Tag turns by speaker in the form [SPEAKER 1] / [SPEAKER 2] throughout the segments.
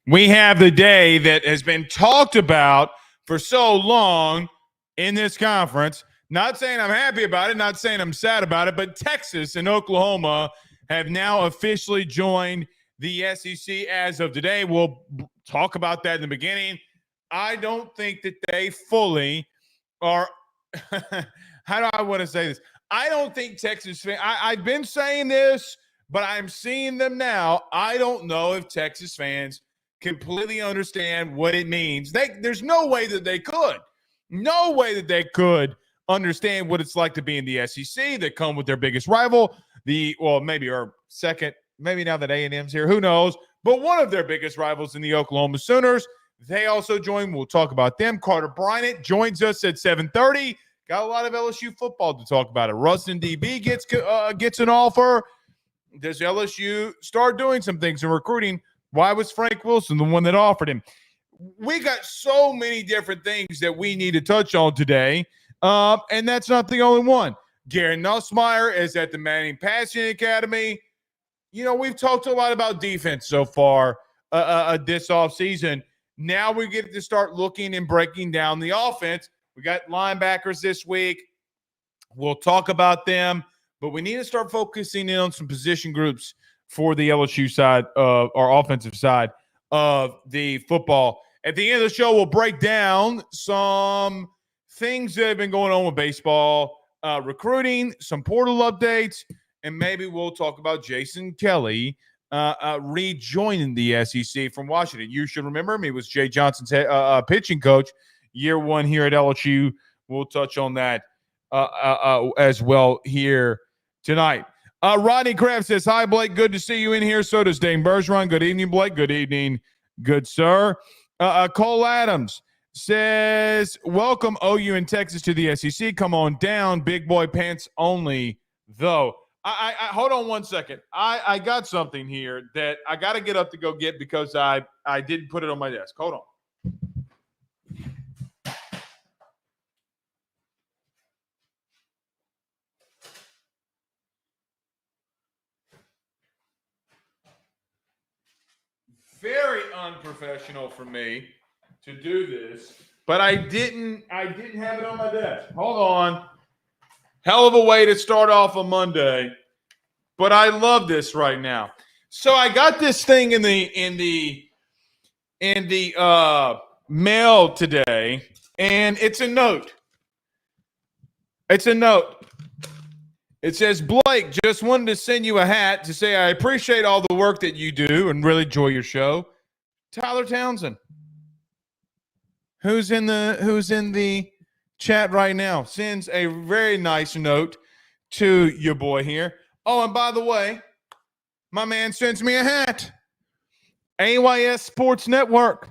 [SPEAKER 1] we have the day that has been talked about for so long in this conference. Not saying I'm happy about it, not saying I'm sad about it, but Texas and Oklahoma have now officially joined the SEC as of today. We'll talk about that in the beginning. I don't think that they fully are – how do I want to say this? I don't think Texas fans – I've been saying this, but I'm seeing them now. I don't know if Texas fans completely understand what it means. There's no way that they could. No way that they could understand what it's like to be in the SEC. They come with their biggest rival, maybe our second, maybe now that A&M's here, who knows, but one of their biggest rivals in the Oklahoma Sooners. They also join. We'll talk about them. Carter Bryant joins us at 7:30. Got a lot of LSU football to talk about. It. Rustin DB gets an offer. Does LSU start doing some things in recruiting? Why was Frank Wilson the one that offered him? We got so many different things that we need to touch on today, and that's not the only one. Gary Nussmeier is at the Manning Passing Academy. You know, we've talked a lot about defense so far this offseason. Now we get to start looking and breaking down the offense. We got linebackers this week. We'll talk about them, but we need to start focusing in on some position groups for the LSU side of our offensive side of the football. At the end of the show, we'll break down some things that have been going on with baseball, recruiting, some portal updates, and maybe we'll talk about Jason Kelly rejoining the SEC from Washington. You should remember him. He was Jay Johnson's pitching coach year one here at LSU. We'll touch on that as well here tonight. Rodney Kraft says, hi, Blake. Good to see you in here. So does Dane Bergeron. Good evening, Blake. Good evening, good sir. Cole Adams says, welcome OU in Texas to the SEC. Come on down. Big boy pants only, though. I hold on one second. I got something here that I got to get up to go get because I didn't put it on my desk. Hold on. Very unprofessional for me to do this, but I didn't have it on my desk. Hold on. Hell of a way to start off a Monday, but I love this right now. So I got this thing in the mail today, and it's a note. It's a note. It says, Blake, just wanted to send you a hat to say I appreciate all the work that you do and really enjoy your show. Tyler Townsend, who's in the chat right now, sends a very nice note to your boy here. Oh, and by the way, my man sends me a hat. AYS Sports Network.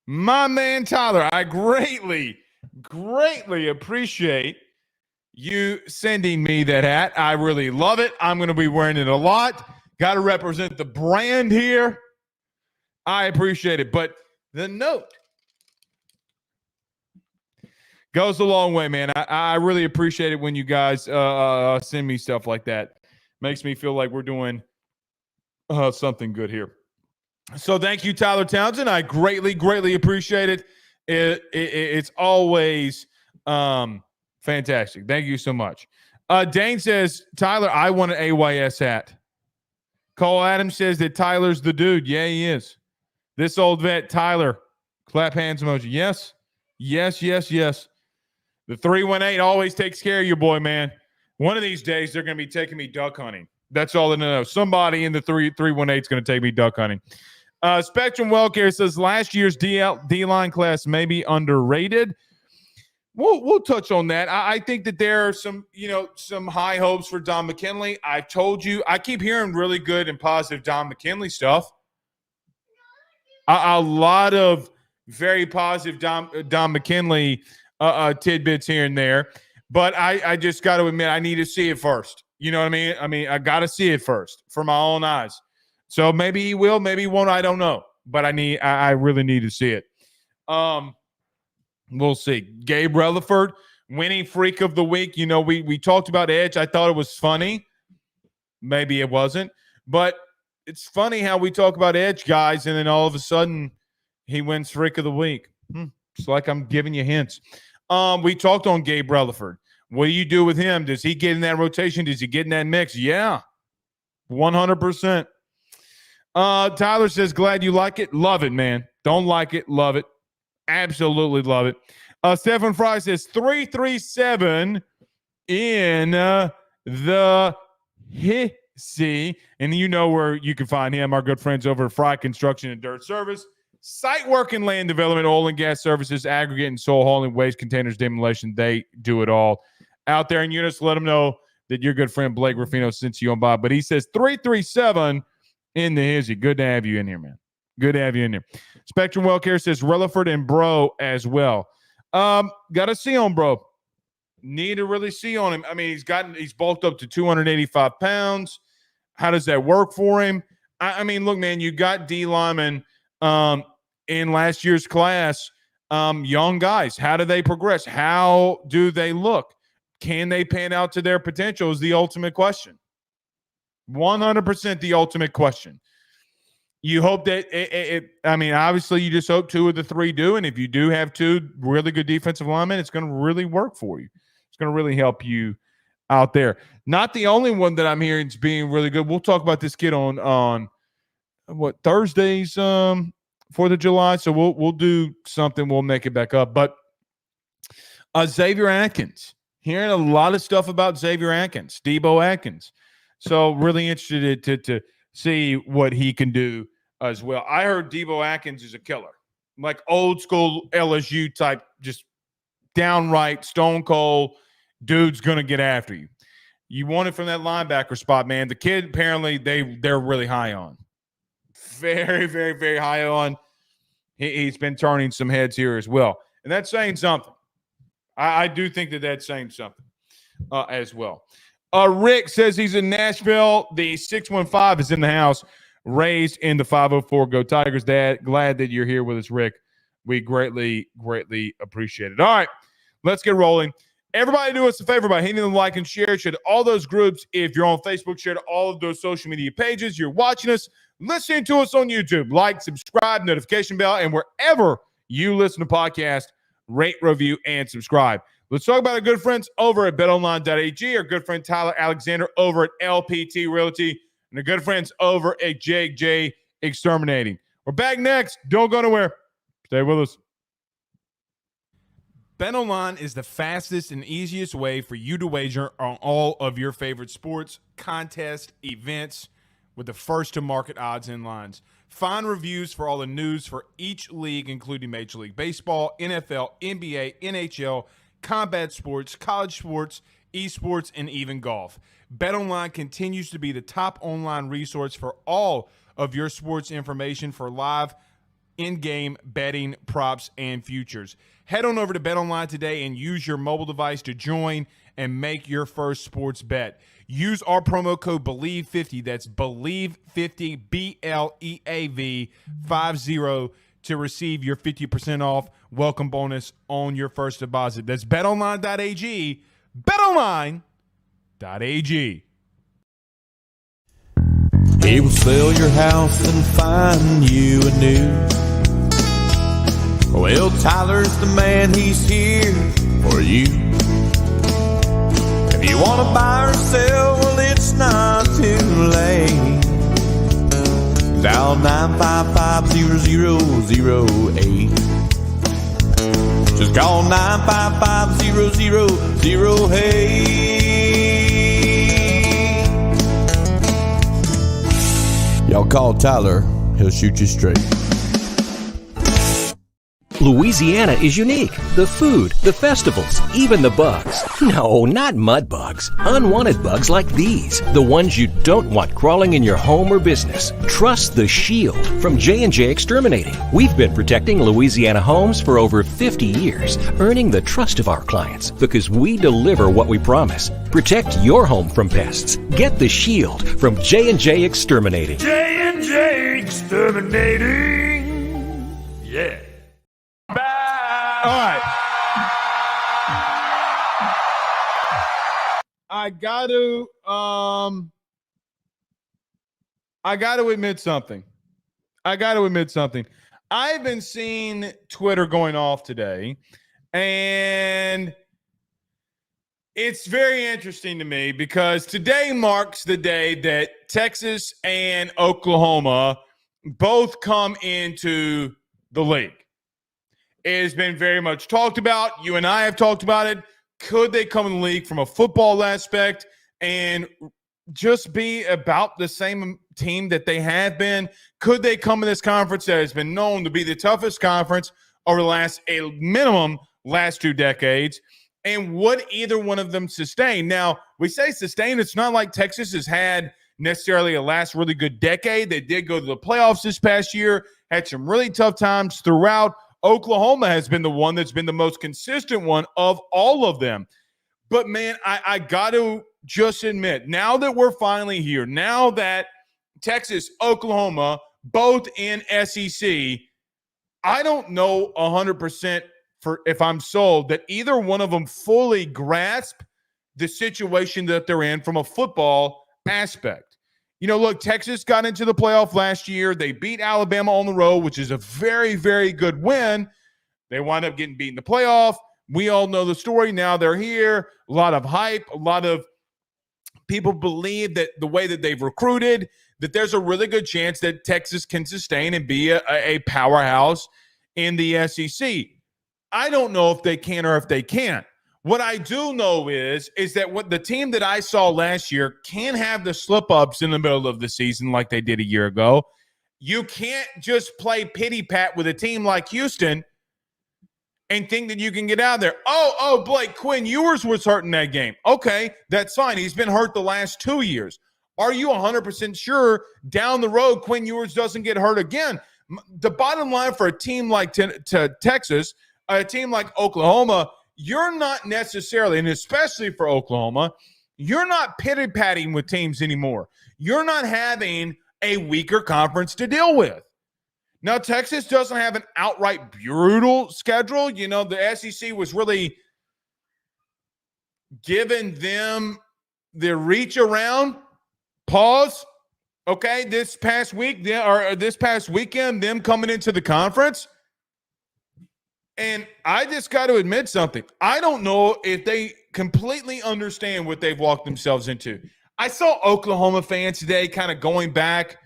[SPEAKER 1] My man Tyler, I greatly appreciate you sending me that hat. I really love it. I'm going to be wearing it a lot. Got to represent the brand here. I appreciate it. But the note goes a long way, man. I really appreciate it when you guys send me stuff like that. Makes me feel like we're doing something good here. So thank you, Tyler Townsend. I greatly appreciate it. It's always fantastic. Thank you so much. Dane says, Tyler, I want an AYS hat. Cole Adams says that Tyler's the dude. Yeah, he is. This old vet, Tyler. Clap hands emoji. Yes. The 318 always takes care of your boy, man. One of these days, they're going to be taking me duck hunting. That's all I know. Somebody in the 318 is going to take me duck hunting. Spectrum Wellcare says last year's D-line class may be underrated. We'll touch on that. I think that there are some high hopes for Don McKinley. I've told you, I keep hearing really good and positive Don McKinley stuff. A lot of very positive Don McKinley tidbits here and there. But I just got to admit, I need to see it first. You know what I mean? I got to see it first for my own eyes. So maybe he will, maybe he won't. I don't know. But I really need to see it. We'll see. Gabe Rutherford, winning freak of the week. You know, we talked about Edge. I thought it was funny. Maybe it wasn't. But it's funny how we talk about edge guys, and then all of a sudden he wins Freak of the Week. It's like I'm giving you hints. We talked on Gabe Rutherford. What do you do with him? Does he get in that rotation? Does he get in that mix? Yeah, 100%. Tyler says, glad you like it. Love it, man. Don't like it. Love it. Absolutely love it. Stephen Fry says 337 in the hissy. And you know where you can find him, our good friends over at Fry Construction and Dirt Service. Site work and land development, oil and gas services, aggregate and soil hauling, waste containers, demolition. They do it all. Out there in Eunice, let them know that your good friend Blake Ruffino sent you on by. But he says 337 in the hizzy. Good to have you in here, man. Good to have you in here. Spectrum Wellcare says Rutherford and Bro as well. Got to see on Bro. Need to really see on him. I mean, he's bulked up to 285 pounds. How does that work for him? I mean, look, man, you got D Lyman in last year's class. Young guys, how do they progress? How do they look? Can they pan out to their potential is the ultimate question. 100% the ultimate question. You hope that I mean, obviously you just hope 2 of the 3 do. And if you do have 2 really good defensive linemen, it's going to really work for you. It's going to really help you out there. Not the only one that I'm hearing is being really good. We'll talk about this kid on what, Thursdays, 4th of July. So we'll do something. We'll make it back up. But Xavier Atkins, hearing a lot of stuff about Xavier Atkins, Debo Atkins. So really interested to see what he can do as well. I heard Debo Atkins is a killer, like old school LSU type, just downright stone cold. Dude's going to get after you. You want it from that linebacker spot, man. The kid, apparently, they're really high on. Very, very, very high on. He's been turning some heads here as well. And that's saying something. I do think that's saying something as well. Rick says he's in Nashville. The 615 is in the house. Raised in the 504. Go Tigers, Dad. Glad that you're here with us, Rick. We greatly, greatly appreciate it. All right, let's get rolling. Everybody do us a favor by hitting the like and share. Share to all those groups. If you're on Facebook, share to all of those social media pages. You're watching us, listening to us on YouTube. Like, subscribe, notification bell, and wherever you listen to podcasts, rate, review, and subscribe. Let's talk about our good friends over at betonline.ag, our good friend Tyler Alexander over at LPT Realty, and our good friends over at JJ Exterminating. We're back next. Don't go nowhere. Stay with us. BetOnline is the fastest and easiest way for you to wager on all of your favorite sports, contests, events with the first-to-market odds and lines. Find reviews for all the news for each league, including Major League Baseball, NFL, NBA, NHL, combat sports, college sports, esports, and even golf. BetOnline continues to be the top online resource for all of your sports information for live in-game betting, props, and futures. Head on over to BetOnline today and use your mobile device to join and make your first sports bet. Use our promo code BELIEVE50, that's BELIEVE50, BLEAV 50, to receive your 50% off welcome bonus on your first deposit. That's betonline.ag, betonline.ag.
[SPEAKER 2] He will sell your house and find you a new. Well, Tyler's the man, he's here for you. If you want to buy or sell, well, it's not too late. Dial 955-0008. Just call 955-0008. Y'all call Tyler, he'll shoot you straight.
[SPEAKER 3] Louisiana is unique. The food, the festivals, even the bugs. No, not mud bugs. Unwanted bugs like these. The ones you don't want crawling in your home or business. Trust the Shield from J&J Exterminating. We've been protecting Louisiana homes for over 50 years, earning the trust of our clients because we deliver what we promise. Protect your home from pests. Get the Shield from J&J Exterminating.
[SPEAKER 2] J&J Exterminating. Yeah.
[SPEAKER 1] All right. I got to I got to admit something. I've been seeing Twitter going off today, and it's very interesting to me because today marks the day that Texas and Oklahoma both come into the league. It has been very much talked about. You and I have talked about it. Could they come in the league from a football aspect and just be about the same team that they have been? Could they come in this conference that has been known to be the toughest conference over the last 2 decades? And would either one of them sustain? Now, we say sustain. It's not like Texas has had necessarily a last really good decade. They did go to the playoffs this past year, had some really tough times throughout. Oklahoma has been the one that's been the most consistent one of all of them. But, man, I got to just admit, now that we're finally here, now that Texas, Oklahoma, both in SEC, I don't know 100% if I'm sold that either one of them fully grasp the situation that they're in from a football aspect. You know, look, Texas got into the playoff last year. They beat Alabama on the road, which is a very, very good win. They wound up getting beat in the playoff. We all know the story. Now they're here. A lot of hype. A lot of people believe that the way that they've recruited, that there's a really good chance that Texas can sustain and be a powerhouse in the SEC. I don't know if they can or if they can't. What I do know is that what the team that I saw last year can have the slip-ups in the middle of the season like they did a year ago. You can't just play pity-pat with a team like Houston and think that you can get out there. Oh, Blake, Quinn Ewers was hurt in that game. Okay, that's fine. He's been hurt the last 2 years. Are you 100% sure down the road Quinn Ewers doesn't get hurt again? The bottom line for a team like Texas, a team like Oklahoma, you're not necessarily, and especially for Oklahoma, you're not pity-patting with teams anymore. You're not having a weaker conference to deal with. Now, Texas doesn't have an outright brutal schedule. You know, the SEC was really giving them the reach around. Pause. Okay, this past weekend, them coming into the conference. And I just got to admit something. I don't know if they completely understand what they've walked themselves into. I saw Oklahoma fans today kind of going back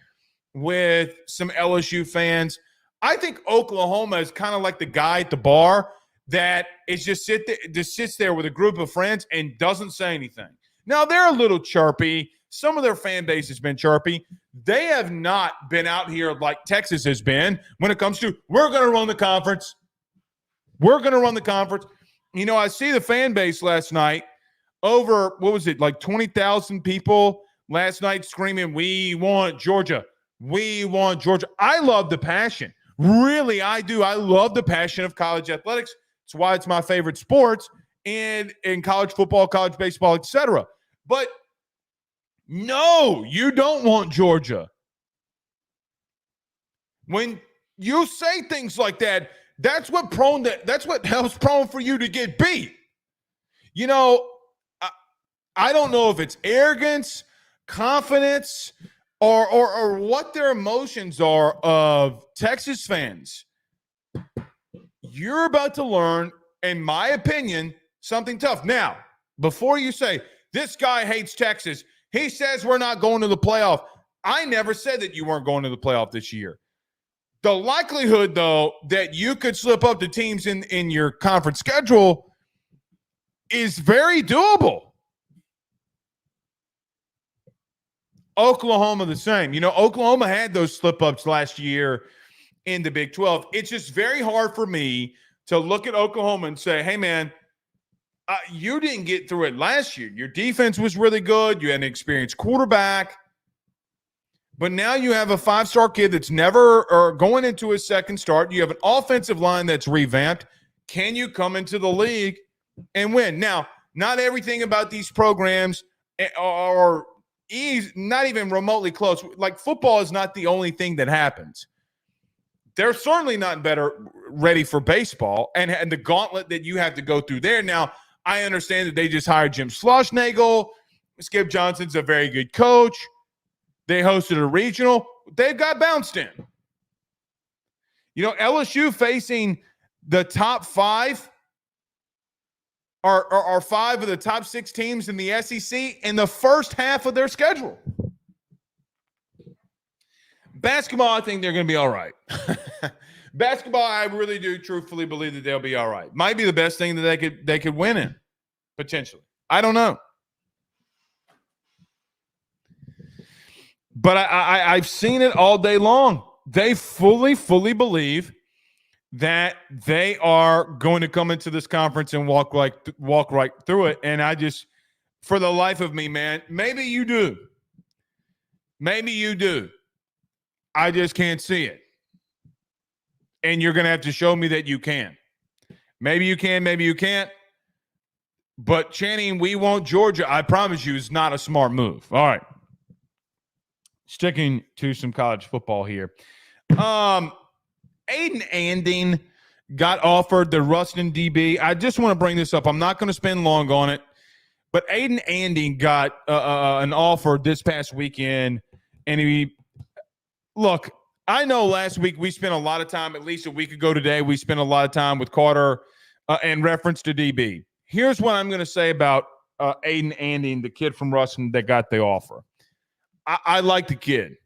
[SPEAKER 1] with some LSU fans. I think Oklahoma is kind of like the guy at the bar that is just sits there with a group of friends and doesn't say anything. Now, they're a little chirpy. Some of their fan base has been chirpy. They have not been out here like Texas has been when it comes to, we're going to run the conference. We're going to run the conference. You know, I see the fan base last night over, what was it, like 20,000 people last night screaming, we want Georgia. We want Georgia. I love the passion. Really, I do. I love the passion of college athletics. It's why it's my favorite sports in college football, college baseball, etc. But no, you don't want Georgia. When you say things like that, that's what helps prone for you to get beat. You know, I don't know if it's arrogance, confidence, or what their emotions are of Texas fans. You're about to learn, in my opinion, something tough. Now, before you say, this guy hates Texas, he says we're not going to the playoff. I never said that you weren't going to the playoff this year. The likelihood, though, that you could slip up to teams in your conference schedule is very doable. Oklahoma the same. You know, Oklahoma had those slip-ups last year in the Big 12. It's just very hard for me to look at Oklahoma and say, hey, man, you didn't get through it last year. Your defense was really good. You had an experienced quarterback. But now you have a five-star kid that's never going into his second start. You have an offensive line that's revamped. Can you come into the league and win? Now, not everything about these programs are not even remotely close. Like, football is not the only thing that happens. They're certainly not ready for baseball and the gauntlet that you have to go through there. Now, I understand that they just hired Jim Schlossnagle. Skip Johnson's a very good coach. They hosted a regional. They got bounced in. LSU facing the top five are five of the top six teams in the SEC in the first half of their schedule. Basketball, I think they're going to be all right. Basketball, I really do truthfully believe that they'll be all right. Might be the best thing that they could win in, potentially. I don't know. But I've seen it all day long. They fully believe that they are going to come into this conference and walk right through it. And I just, for the life of me, man, maybe you do. Maybe you do. I just can't see it. And you're going to have to show me that you can. Maybe you can, maybe you can't. But Channing, we want Georgia, I promise you, is not a smart move. All right. Sticking to some college football here. Aiden Anding got offered the Ruston DB. I just want to bring this up. I'm not going to spend long on it. But Aiden Anding got an offer this past weekend. And look, I know last week we spent a lot of time, at least a week ago today, we spent a lot of time with Carter in reference to DB. Here's what I'm going to say about Aiden Anding, the kid from Ruston that got the offer. I like the kid.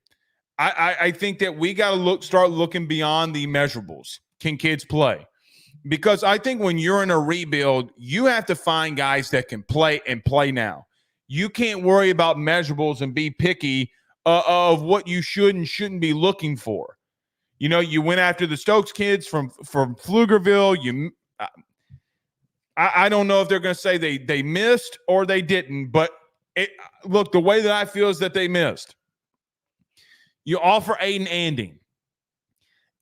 [SPEAKER 1] I think that we got to start looking beyond the measurables. Can kids play? Because I think when you're in a rebuild, you have to find guys that can play and play now. You can't worry about measurables and be picky of what you should and shouldn't be looking for. You went after the Stokes kids from Pflugerville. I don't know if they're going to say they missed or they didn't, but look, the way that I feel is that they missed. You offer Aiden Anding.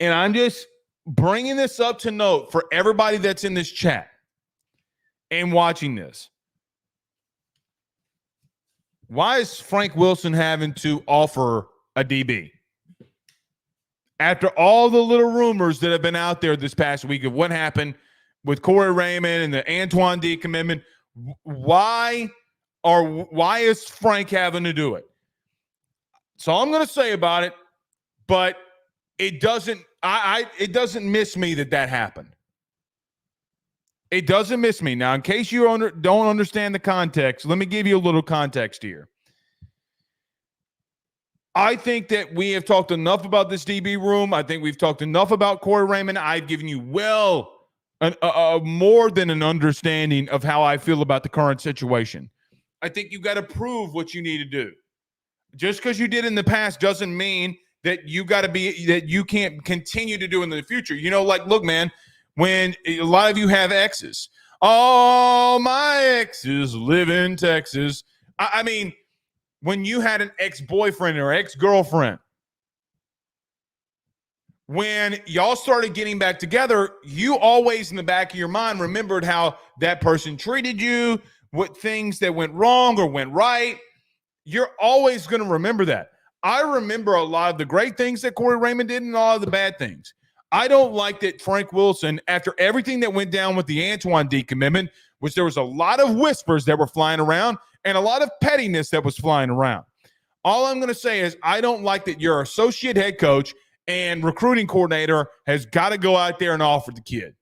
[SPEAKER 1] And I'm just bringing this up to note for everybody that's in this chat and watching this. Why is Frank Wilson having to offer a DB? After all the little rumors that have been out there this past week of what happened with Corey Raymond and the Antoine decommitment, why is Frank having to do it? That's all I'm going to say about it, but it doesn't miss me that happened. It doesn't miss me. Now, in case you don't understand the context, let me give you a little context here. I think that we have talked enough about this DB room. I think we've talked enough about Corey Raymond. I've given you more than an understanding of how I feel about the current situation. I think you got to prove what you need to do. Just because you did in the past doesn't mean that you can't continue to do in the future. Look, man, when a lot of you have exes, oh, my exes live in Texas. I mean, when you had an ex-boyfriend or ex-girlfriend, when y'all started getting back together, you always in the back of your mind remembered how that person treated you, what things that went wrong or went right. You're always going to remember that. I remember a lot of the great things that Corey Raymond did and a lot of the bad things. I don't like that Frank Wilson, after everything that went down with the Antoine decommitment, which there was a lot of whispers that were flying around and a lot of pettiness that was flying around. All I'm going to say is I don't like that your associate head coach and recruiting coordinator has got to go out there and offer the kid.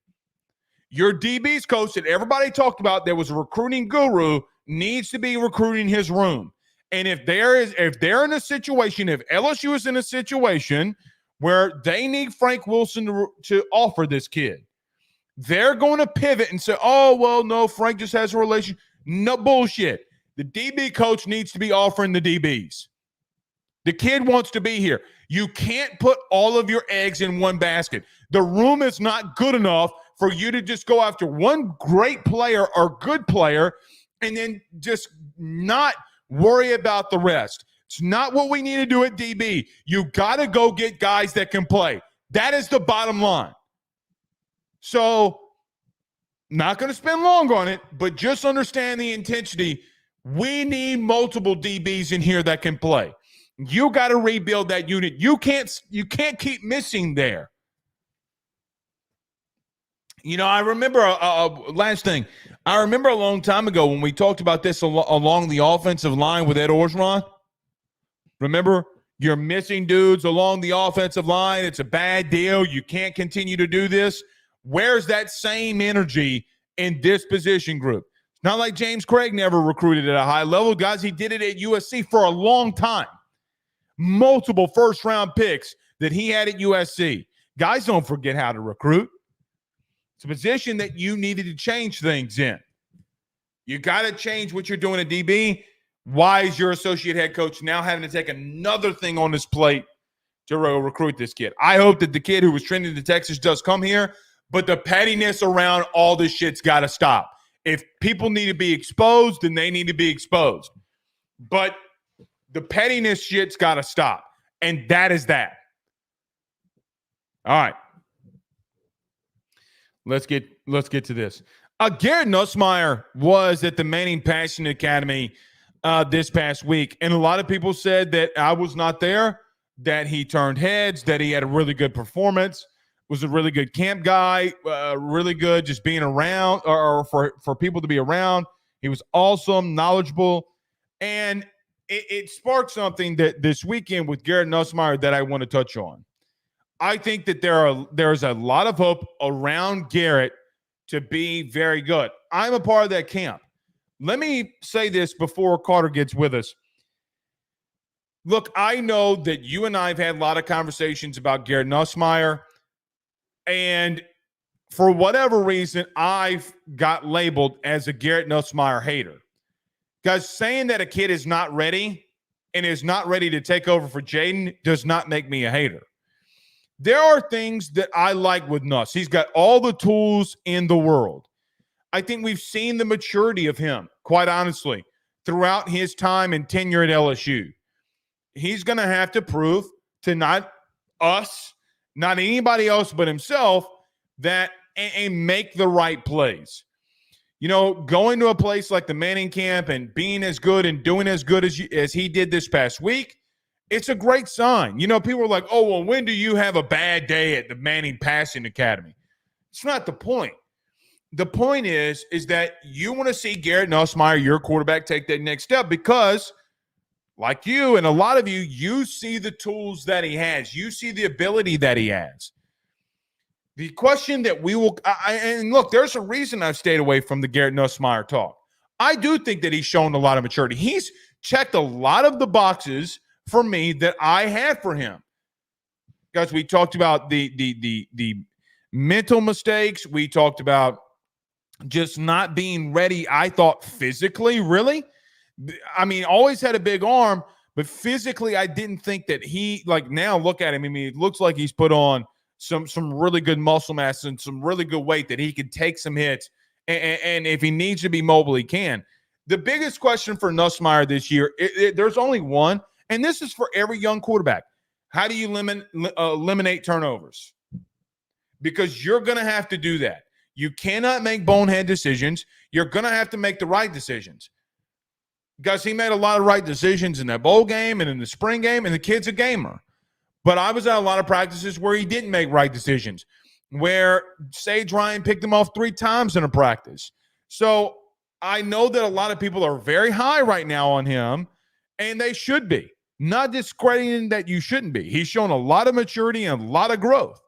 [SPEAKER 1] Your DB's coach that everybody talked about that was a recruiting guru needs to be recruiting his room. And if they're in a situation, if LSU is in a situation where they need Frank Wilson to offer this kid, they're going to pivot and say, oh, well, no, Frank just has a relation. No bullshit. The DB coach needs to be offering the DBs. The kid wants to be here. You can't put all of your eggs in one basket. The room is not good enough for you to just go after one great player or good player and then just not worry about the rest. It's not what we need to do at DB. You got to go get guys that can play. That is the bottom line. So, not going to spend long on it, but just understand the intensity. We need multiple DBs in here that can play. You got to rebuild that unit. You can't keep missing there. I remember last thing. I remember a long time ago when we talked about this along the offensive line with Ed Orgeron. Remember You're missing dudes along the offensive line. It's a bad deal. You can't continue to do this. Where's that same energy in this position group? It's not like James Craig never recruited at a high level. Guys, he did it at USC for a long time. Multiple first-round picks that he had at USC. Guys don't forget how to recruit. It's a position that you needed to change things in. You got to change what you're doing at DB. Why is your associate head coach now having to take another thing on his plate to recruit this kid? I hope that the kid who was trending to Texas does come here, but the pettiness around all this shit's got to stop. If people need to be exposed, then they need to be exposed. But the pettiness shit's got to stop, and that is that. All right. Let's get to this. Garrett Nussmeier was at the Manning Passing Academy this past week, and a lot of people said that I was not there, that he turned heads, that he had a really good performance, was a really good camp guy, really good just being around or for people to be around. He was awesome, knowledgeable, and it sparked something that this weekend with Garrett Nussmeier that I want to touch on. I think that there's a lot of hope around Garrett to be very good. I'm a part of that camp. Let me say this before Carter gets with us. Look, I know that you and I have had a lot of conversations about Garrett Nussmeier, and for whatever reason, I've got labeled as a Garrett Nussmeier hater. Guys, saying that a kid is not ready and is not ready to take over for Jaden does not make me a hater. There are things that I like with Nuss. He's got all the tools in the world. I think we've seen the maturity of him, quite honestly, throughout his time and tenure at LSU. He's going to have to prove to not us, not anybody else but himself, that and make the right plays. You know, going to a place like the Manning camp and being as good and doing as good as he did this past week, it's a great sign. You know, people are like, oh, well, when do you have a bad day at the Manning Passing Academy? It's not the point. The point is that you want to see Garrett Nussmeier, your quarterback, take that next step because, like you and a lot of you, you see the tools that he has. You see the ability that he has. The question that we will and look, there's a reason I've stayed away from the Garrett Nussmeier talk. I do think that he's shown a lot of maturity. He's checked a lot of the boxes for me that I had for him. Guys, we talked about the mental mistakes. We talked about just not being ready, I thought, physically, really. I mean, always had a big arm, but physically I didn't think that he, like now look at him. I mean, it looks like he's put on some really good muscle mass and some really good weight that he can take some hits. And if he needs to be mobile, he can. The biggest question for Nussmeier this year, there's only one, and this is for every young quarterback. How do you eliminate turnovers? Because you're going to have to do that. You cannot make bonehead decisions. You're going to have to make the right decisions. Because he made a lot of right decisions in that bowl game and in the spring game, and the kid's a gamer. But I was at a lot of practices where he didn't make right decisions, where Sage Ryan picked him off 3 times in a practice. So I know that a lot of people are very high right now on him, and they should be. Not discrediting that you shouldn't be. He's shown a lot of maturity and a lot of growth.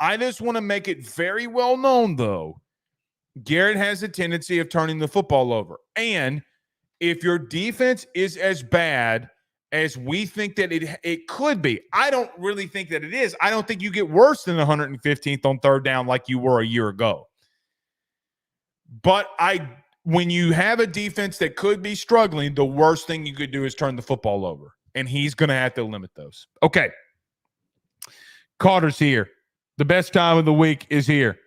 [SPEAKER 1] I just want to make it very well known, though, Garrett has a tendency of turning the football over. And if your defense is as bad as we think that it could be, I don't really think that it is. I don't think you get worse than 115th on third down like you were a year ago. But when you have a defense that could be struggling, the worst thing you could do is turn the football over. And he's going to have to limit those. Okay. Carter's here. The best time of the week is here.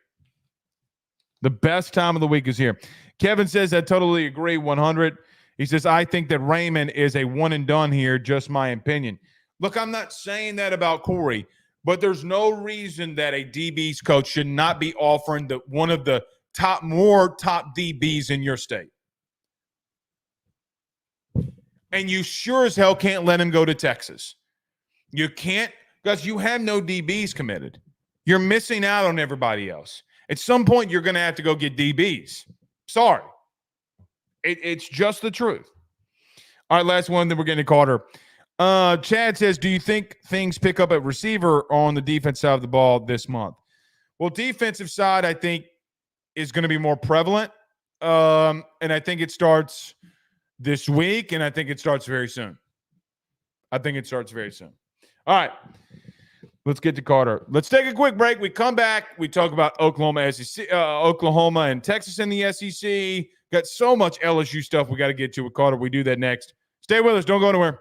[SPEAKER 1] The best time of the week is here. Kevin says, I totally agree, 100. He says, I think that Raymond is a one and done here, just my opinion. Look, I'm not saying that about Corey, but there's no reason that a DB's coach should not be offering one of the top DBs in your state. And you sure as hell can't let him go to Texas. You can't, because you have no DBs committed. You're missing out on everybody else. At some point, you're going to have to go get DBs. Sorry. It's just the truth. All right, last one, then we're getting to Carter. Chad says, do you think things pick up at receiver on the defense side of the ball this month? Well, defensive side, I think, is going to be more prevalent. And I think it starts this week, and I think it starts very soon. All right. Let's get to Carter. Let's take a quick break. We come back. We talk about Oklahoma and Texas in the SEC. Got so much LSU stuff we got to get to with Carter. We do that next. Stay with us. Don't go anywhere.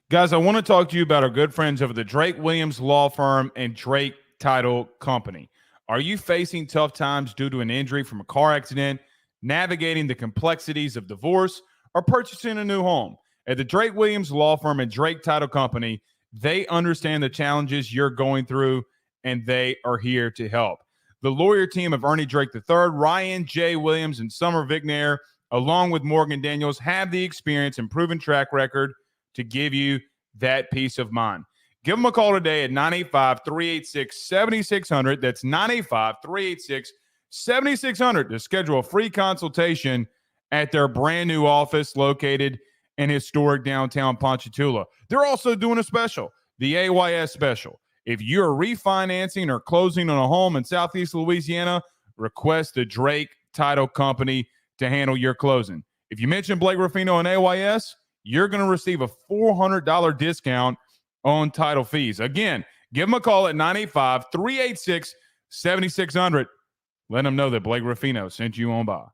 [SPEAKER 1] Guys, I want to talk to you about our good friends over the Drake Williams Law Firm and Drake Title Company. Are you facing tough times due to an injury from a car accident, navigating the complexities of divorce, or purchasing a new home? At the Drake Williams Law Firm and Drake Title Company, they understand the challenges you're going through, and they are here to help. The lawyer team of Ernie Drake III, Ryan J. Williams, and Summer Vignair, along with Morgan Daniels, have the experience and proven track record to give you that peace of mind. Give them a call today at 985-386-7600. That's 985-386-7600 to schedule a free consultation at their brand new office located in historic downtown Ponchatoula. They're also doing a special, the AYS special. If you're refinancing or closing on a home in Southeast Louisiana, request the Drake Title Company to handle your closing. If you mention Blake Ruffino and AYS, you're going to receive a $400 discount on title fees. Again, give them a call at 985-386-7600. Let them know that Blake Ruffino sent you on by.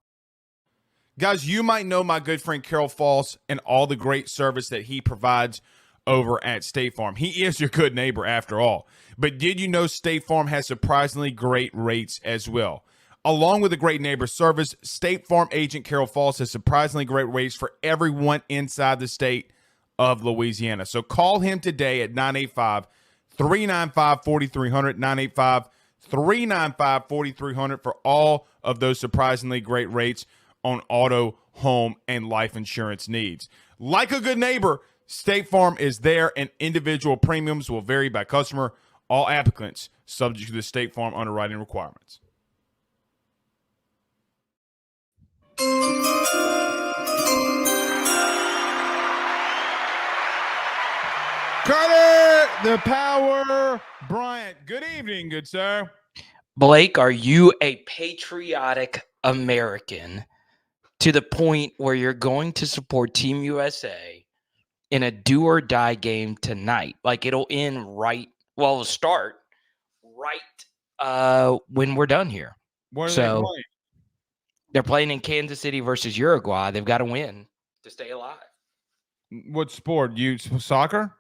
[SPEAKER 1] Guys, you might know my good friend Carol Falls and all the great service that he provides over at State Farm. He is your good neighbor after all. But did you know State Farm has surprisingly great rates as well? Along with the great neighbor service, State Farm agent Carol Falls has surprisingly great rates for everyone inside the state of Louisiana. So call him today at 985-395-4300, 985-395-4300 for all of those surprisingly great rates on auto, home, and life insurance needs. Like a good neighbor, State Farm is there, and individual premiums will vary by customer. All applicants subject to the State Farm underwriting requirements. Carter, the power, Bryant. Good evening, good sir.
[SPEAKER 4] Blake, are you a patriotic American to the point where you're going to support Team USA in a do or die game tonight? Like it'll end it'll start right when we're done here.
[SPEAKER 1] What are they playing?
[SPEAKER 4] They're playing in Kansas City versus Uruguay. They've got to win to stay alive.
[SPEAKER 1] What sport? Soccer?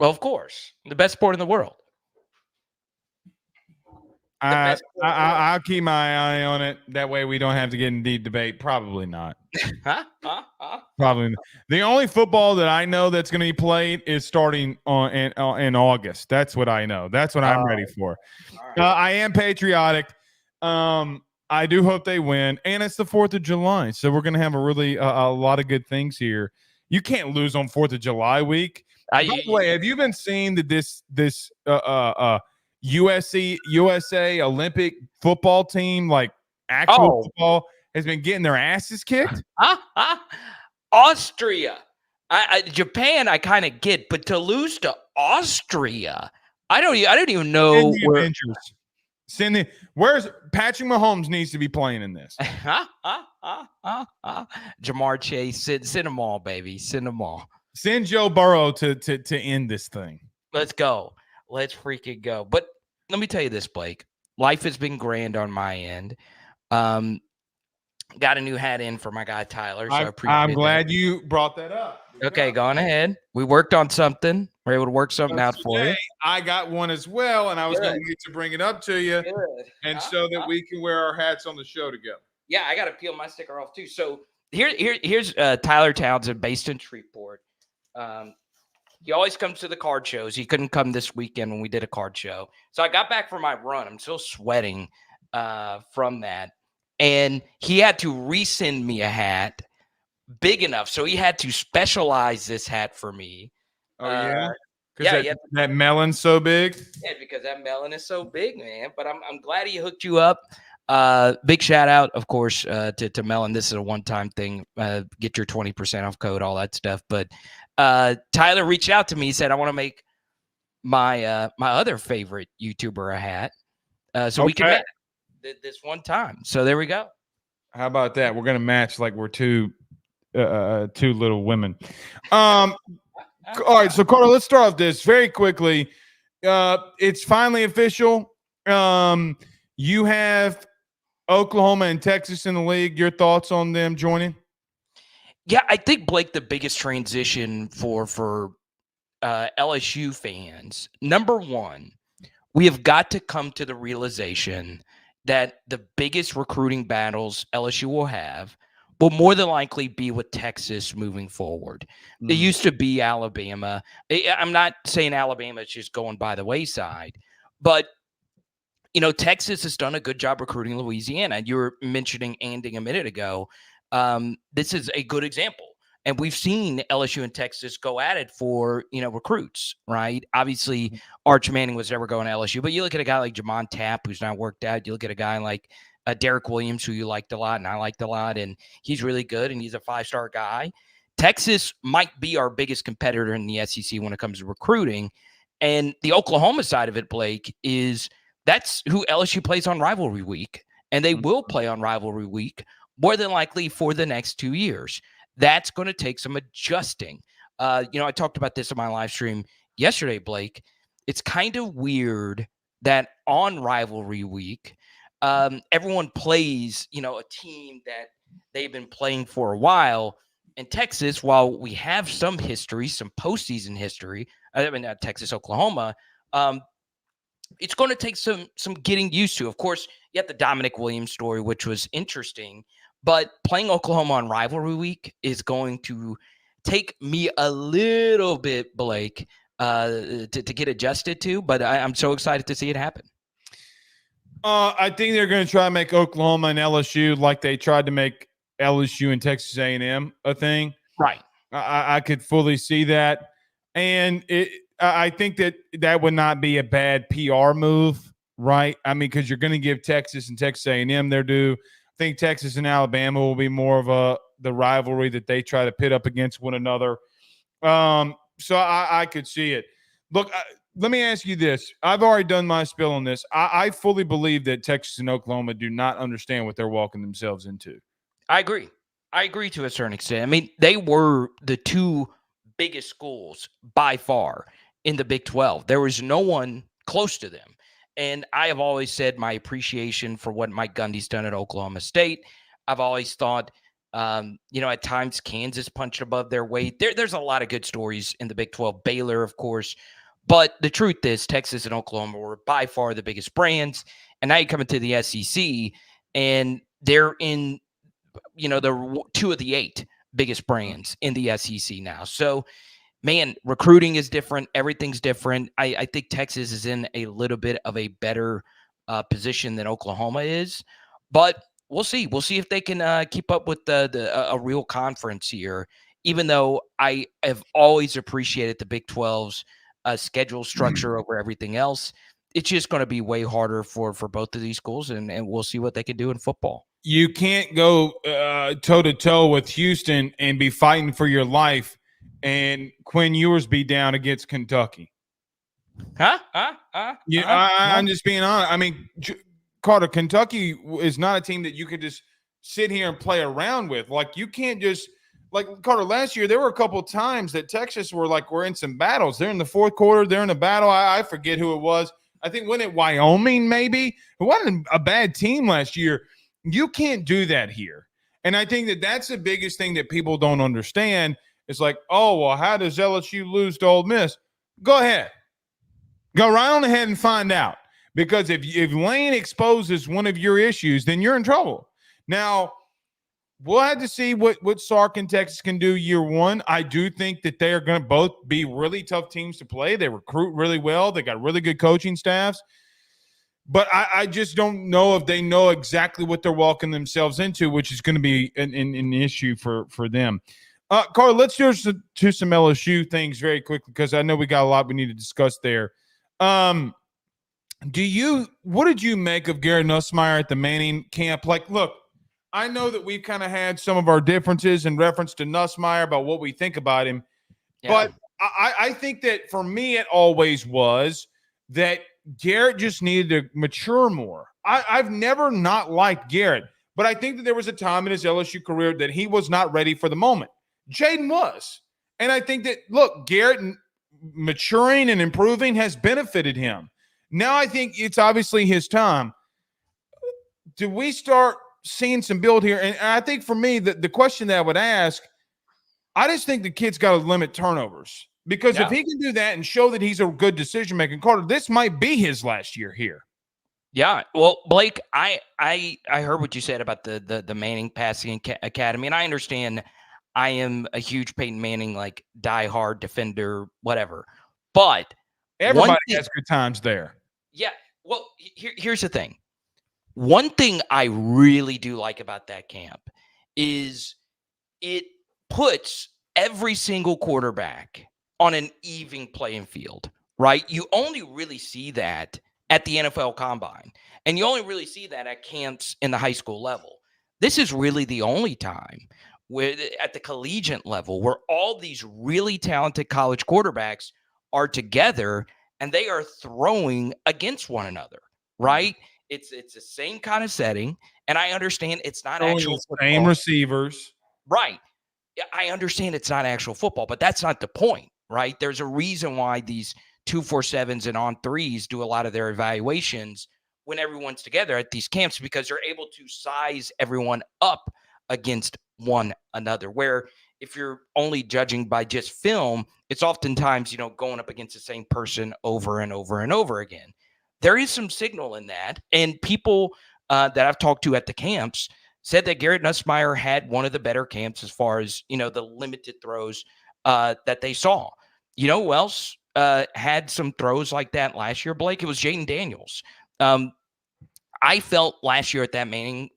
[SPEAKER 4] Well, of course. The best sport in the world.
[SPEAKER 1] I'll keep my eye on it. That way we don't have to get in deep debate. Probably not. Probably not. The only football that I know that's going to be played is starting in August. That's what I know. That's what I'm ready for. Right. I am patriotic. I do hope they win. And it's the 4th of July. So we're going to have a lot of good things here. You can't lose on 4th of July week. By the way, have you been seeing that this USA Olympic football team, like actual football, has been getting their asses kicked?
[SPEAKER 4] Austria. Japan, I kind of get, but to lose to Austria, I don't even know where.
[SPEAKER 1] Where's Patrick Mahomes needs to be playing in this?
[SPEAKER 4] Jamar Chase, send them all, baby. Send them all.
[SPEAKER 1] Send Joe Burrow to end this thing.
[SPEAKER 4] Let's go. Let's freaking go. But let me tell you this, Blake. Life has been grand on my end. Got a new hat in for my guy Tyler. So
[SPEAKER 1] I'm glad you brought that up.
[SPEAKER 4] Okay, go on ahead. We worked on something. We're able to work something out for you.
[SPEAKER 1] I got one as well, and I was going to get to bring it up to you, so that we can wear our hats on the show together.
[SPEAKER 4] Yeah, I got to peel my sticker off too. So here's Tyler Townsend, based in Shreveport. He always comes to the card shows. He couldn't come this weekend when we did a card show. So I got back from my run. I'm still sweating from that. And he had to resend me a hat big enough. So he had to specialize this hat for me.
[SPEAKER 1] Oh, yeah? Because that melon's so big?
[SPEAKER 4] Yeah, because that melon is so big, man. But I'm glad he hooked you up. Big shout out, of course, to Melon. This is a one-time thing. Get your 20% off code, all that stuff. But Tyler reached out to me. He said, I want to make my my other favorite YouTuber a hat. So we can match this one time. So there we go.
[SPEAKER 1] How about that? We're gonna match like we're two little women. All right, so Carter, let's start off this very quickly. It's finally official. You have Oklahoma and Texas in the league. Your thoughts on them joining?
[SPEAKER 4] Yeah, I think, Blake, the biggest transition for LSU fans, number one, we have got to come to the realization that the biggest recruiting battles LSU will have will more than likely be with Texas moving forward. It used to be Alabama. I'm not saying Alabama is just going by the wayside, but Texas has done a good job recruiting Louisiana. You were mentioning Anding a minute ago. This is a good example. And we've seen LSU and Texas go at it for, recruits, right? Obviously, Arch Manning was never going to LSU, but you look at a guy like Jamon Tapp, who's not worked out. You look at a guy like Derek Williams, who you liked a lot and I liked a lot, and he's really good, and he's a 5-star guy. Texas might be our biggest competitor in the SEC when it comes to recruiting. And the Oklahoma side of it, Blake, is that's who LSU plays on rivalry week, and they will play on rivalry week more than likely for the next 2 years. That's going to take some adjusting. I talked about this in my live stream yesterday, Blake. It's kind of weird that on rivalry week, everyone plays, a team that they've been playing for a while. In Texas, while we have some history, some postseason history, Texas, Oklahoma, it's going to take some getting used to. Of course, you have the Dominic Williams story, which was interesting. But playing Oklahoma on rivalry week is going to take me a little bit, Blake, to get adjusted to. But I'm so excited to see it happen.
[SPEAKER 1] I think they're going to try to make Oklahoma and LSU like they tried to make LSU and Texas A&M a thing.
[SPEAKER 4] Right.
[SPEAKER 1] I could fully see that. And I think that would not be a bad PR move, right? I mean, because you're going to give Texas and Texas A&M their due. I think Texas and Alabama will be more of the rivalry that they try to pit up against one another. So I could see it. Look, let me ask you this. I've already done my spill on this. I fully believe that Texas and Oklahoma do not understand what they're walking themselves into.
[SPEAKER 4] I agree. I agree to a certain extent. I mean, they were the two biggest schools by far in the Big 12. There was no one close to them. And I have always said my appreciation for what Mike Gundy's done at Oklahoma State. I've always thought, at times Kansas punched above their weight. There's a lot of good stories in the Big 12. Baylor, of course. But the truth is Texas and Oklahoma were by far the biggest brands. And now you come into the SEC, and they're in, the 2 of the 8 biggest brands in the SEC now. So, man, recruiting is different. Everything's different. I think Texas is in a little bit of a better position than Oklahoma is, but we'll see. We'll see if they can keep up with a real conference here, even though I have always appreciated the Big 12's schedule structure over everything else. It's just going to be way harder for both of these schools, and we'll see what they can do in football.
[SPEAKER 1] You can't go toe-to-toe with Houston and be fighting for your life and Quinn Ewers be down against Kentucky. I'm just being honest. I mean, Carter, Kentucky is not a team that you could just sit here and play around with. Like, you can't just – like, Carter, last year there were a couple of times that Texas were in some battles. They're in the fourth quarter. They're in a battle. I forget who it was. I think when it Wyoming maybe. It wasn't a bad team last year. You can't do that here. And I think that's the biggest thing that people don't understand. It's like, oh, well, how does LSU lose to Ole Miss? Go ahead. Go right on ahead and find out. Because if Lane exposes one of your issues, then you're in trouble. Now, we'll have to see what Sark and Texas can do year one. I do think that they are going to both be really tough teams to play. They recruit really well. They got really good coaching staffs. But I just don't know if they know exactly what they're walking themselves into, which is going to be an issue for them. Carl, let's go to some LSU things very quickly because I know we got a lot we need to discuss there. What did you make of Garrett Nussmeier at the Manning camp? Like, look, I know that we've kind of had some of our differences in reference to Nussmeier about what we think about him. But I think that for me, it always was that Garrett just needed to mature more. I've never not liked Garrett, but I think that there was a time in his LSU career that he was not ready for the moment. Jaden was. And I think that, look, Garrett maturing and improving has benefited him. Now I think it's obviously his time. Do we start seeing some build here? And I think for me, the question that I would ask, I just think the kid's got to limit turnovers. Because if he can do that and show that he's a good decision-making, Carter, this might be his last year here.
[SPEAKER 4] Yeah. Well, Blake, I heard what you said about the Manning Passing Academy, and I understand I am a huge Peyton Manning, like, diehard defender, whatever. But
[SPEAKER 1] everybody has good times there.
[SPEAKER 4] Yeah. Well, here's the thing. One thing I really do like about that camp is it puts every single quarterback on an even playing field, right? You only really see that at the NFL Combine, and you only really see that at camps in the high school level. This is really the only time where, at the collegiate level, where all these really talented college quarterbacks are together and they are throwing against one another, right? It's the same kind of setting, and I understand it's not actual football.
[SPEAKER 1] Same receivers.
[SPEAKER 4] Right. I understand it's not actual football, but that's not the point, right? There's a reason why these 2-4-7s and on threes do a lot of their evaluations when everyone's together at these camps, because they're able to size everyone up against one another. Where if you're only judging by just film, it's oftentimes, going up against the same person over and over and over again. There is some signal in that. And people that I've talked to at the camps said that Garrett Nussmeier had one of the better camps as far as, the limited throws that they saw. You know who else had some throws like that last year, Blake? It was Jaden Daniels. I felt last year at that Manning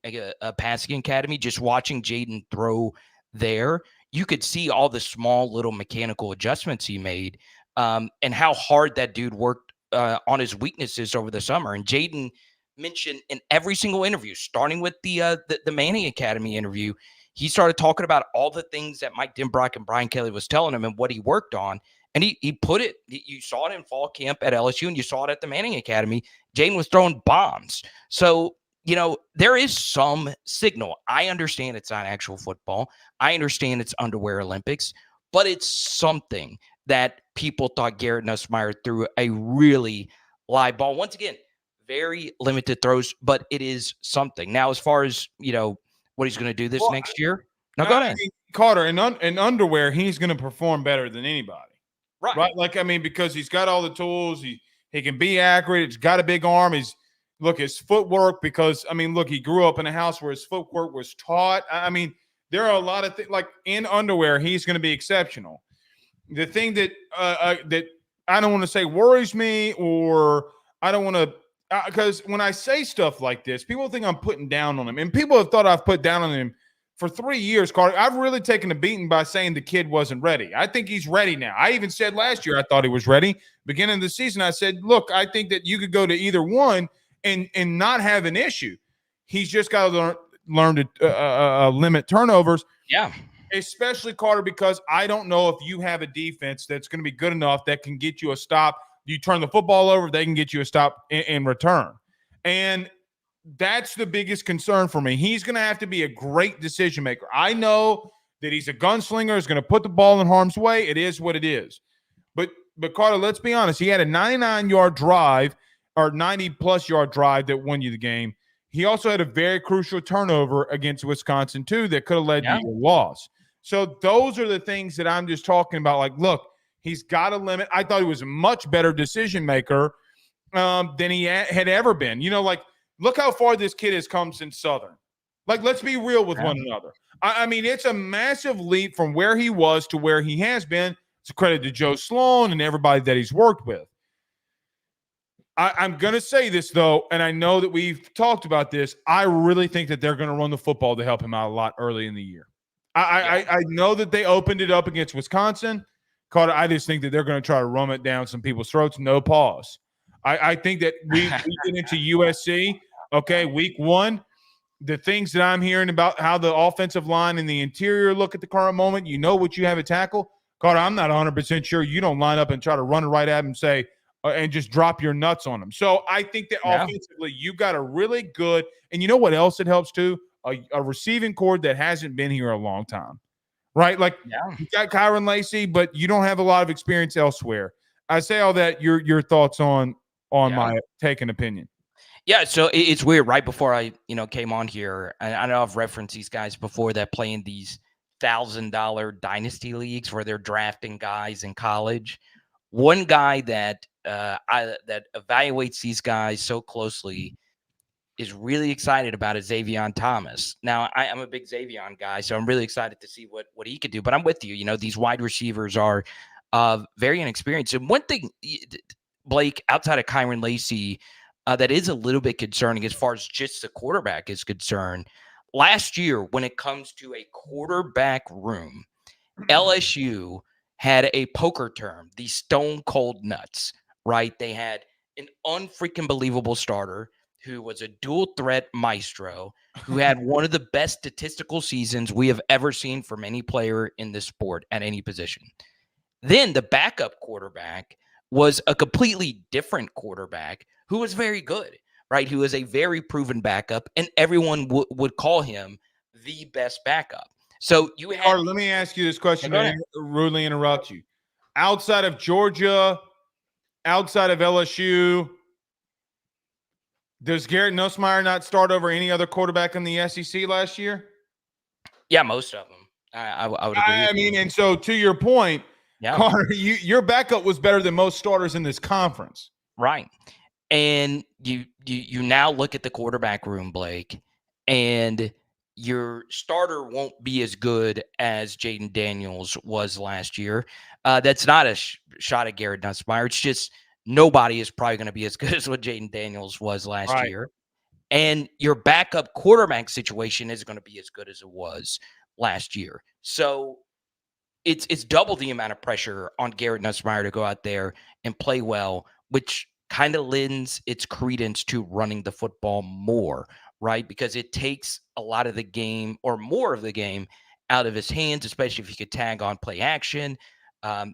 [SPEAKER 4] Passing Academy, just watching Jaden throw there, you could see all the small little mechanical adjustments he made and how hard that dude worked on his weaknesses over the summer. And Jaden mentioned in every single interview, starting with the Manning Academy interview, he started talking about all the things that Mike Denbrock and Brian Kelly was telling him and what he worked on. And he put it, you saw it in fall camp at LSU and you saw it at the Manning Academy. Jaden was throwing bombs. So, there is some signal. I understand it's not actual football. I understand it's underwear Olympics, but it's something that people thought Garrett Nussmeier threw a really live ball. Once again, very limited throws, but it is something. Now, as far as, what he's going to do this next year. Now, go ahead.
[SPEAKER 1] Carter, in underwear, he's going to perform better than anybody.
[SPEAKER 4] Right.
[SPEAKER 1] Because he's got all the tools. He can be accurate. He's got a big arm. His footwork, because, he grew up in a house where his footwork was taught. There are a lot of things, like in underwear, he's going to be exceptional. The thing that that I don't want to say worries me, or I don't want to, because when I say stuff like this, people think I'm putting down on him. And people have thought I've put down on him for 3 years, Carter. I've really taken a beating by saying the kid wasn't ready. I think he's ready now. I even said last year I thought he was ready. Beginning of the season, I said, look, I think that you could go to either one and not have an issue. He's just got to learn to limit turnovers.
[SPEAKER 4] Yeah.
[SPEAKER 1] Especially, Carter, because I don't know if you have a defense that's going to be good enough that can get you a stop. You turn the football over, they can get you a stop in return. And that's the biggest concern for me. He's going to have to be a great decision maker. I know that he's a gunslinger, is going to put the ball in harm's way. It is what it is. But Carter, let's be honest. He had a 99-yard drive or 90-plus yard drive that won you the game. He also had a very crucial turnover against Wisconsin, too, that could have led to a loss. So those are the things that I'm just talking about. Like, look, he's got a limit. I thought he was a much better decision maker than he had ever been. Look how far this kid has come since Southern. Like, let's be real with one another. It's a massive leap from where he was to where he has been. It's a credit to Joe Sloan and everybody that he's worked with. I'm going to say this, though, and I know that we've talked about this. I really think that they're going to run the football to help him out a lot early in the year. I know that they opened it up against Wisconsin. Carter, I just think that they're going to try to rum it down some people's throats. No pause. I think that we get into USC, okay, week one. The things that I'm hearing about how the offensive line and the interior look at the current moment, what you have at tackle. Carter, I'm not 100% sure you don't line up and try to run right at him and say, and just drop your nuts on him. So I think that offensively, you've got a really good, and you know what else it helps too? A receiving core that hasn't been here a long time, right? Like you got Kyron Lacy, but you don't have a lot of experience elsewhere. I say all that. Your thoughts on my take and opinion?
[SPEAKER 4] Yeah, so it's weird. Right before I came on here, and I know I've referenced these guys before that play in these $1,000 dynasty leagues where they're drafting guys in college. One guy that that evaluates these guys so closely is really excited about is Xavier Thomas. Now, I'm a big Xavier guy, so I'm really excited to see what he could do. But I'm with you. These wide receivers are very inexperienced. And one thing, Blake, outside of Kyron Lacy, that is a little bit concerning as far as just the quarterback is concerned. Last year, when it comes to a quarterback room, LSU had a poker term, the stone cold nuts, right? They had an unfreaking believable starter who was a dual threat maestro, who had one of the best statistical seasons we have ever seen from any player in this sport at any position. Then the backup quarterback was a completely different quarterback who was very good, right? Who was a very proven backup, and everyone would call him the best backup. So you had.
[SPEAKER 1] Carter, let me ask you this question. I rudely interrupt you. Outside of Georgia, outside of LSU, does Garrett Nussmeier not start over any other quarterback in the SEC last year?
[SPEAKER 4] Yeah, most of them. I would agree.
[SPEAKER 1] I mean, and so to your point, Carter, your backup was better than most starters in this conference.
[SPEAKER 4] Right. And you now look at the quarterback room, Blake, and your starter won't be as good as Jaden Daniels was last year. That's not a shot at Garrett Nussmeier. It's just nobody is probably going to be as good as what Jaden Daniels was last year. And your backup quarterback situation is going to be as good as it was last year. So it's double the amount of pressure on Garrett Nussmeier to go out there and play well, which kind of lends its credence to running the football more, right? Because it takes a lot of the game or more of the game out of his hands, especially if he could tag on play action,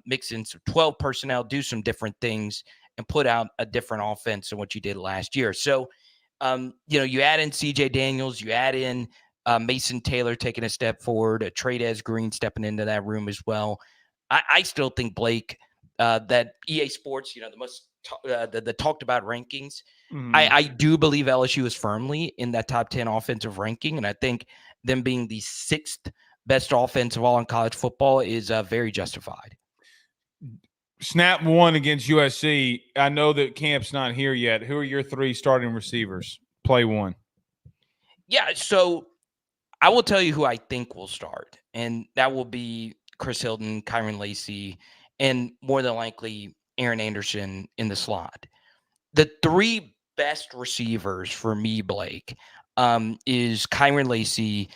[SPEAKER 4] mix in some 12 personnel, do some different things, and put out a different offense than what you did last year. So, you add in CJ Daniels, you add in Mason Taylor taking a step forward, a Tradez Green stepping into that room as well. I still think, Blake, that EA Sports, the most the talked about rankings, I do believe LSU is firmly in that top 10 offensive ranking. And I think them being the 6th best offense of all in college football is very justified.
[SPEAKER 1] Snap one against USC. I know that camp's not here yet. Who are your 3 starting receivers? Play one.
[SPEAKER 4] Yeah, so I will tell you who I think will start, and that will be Chris Hilton, Kyron Lacy, and more than likely Aaron Anderson in the slot. The 3 best receivers for me, Blake, is Kyron Lacy,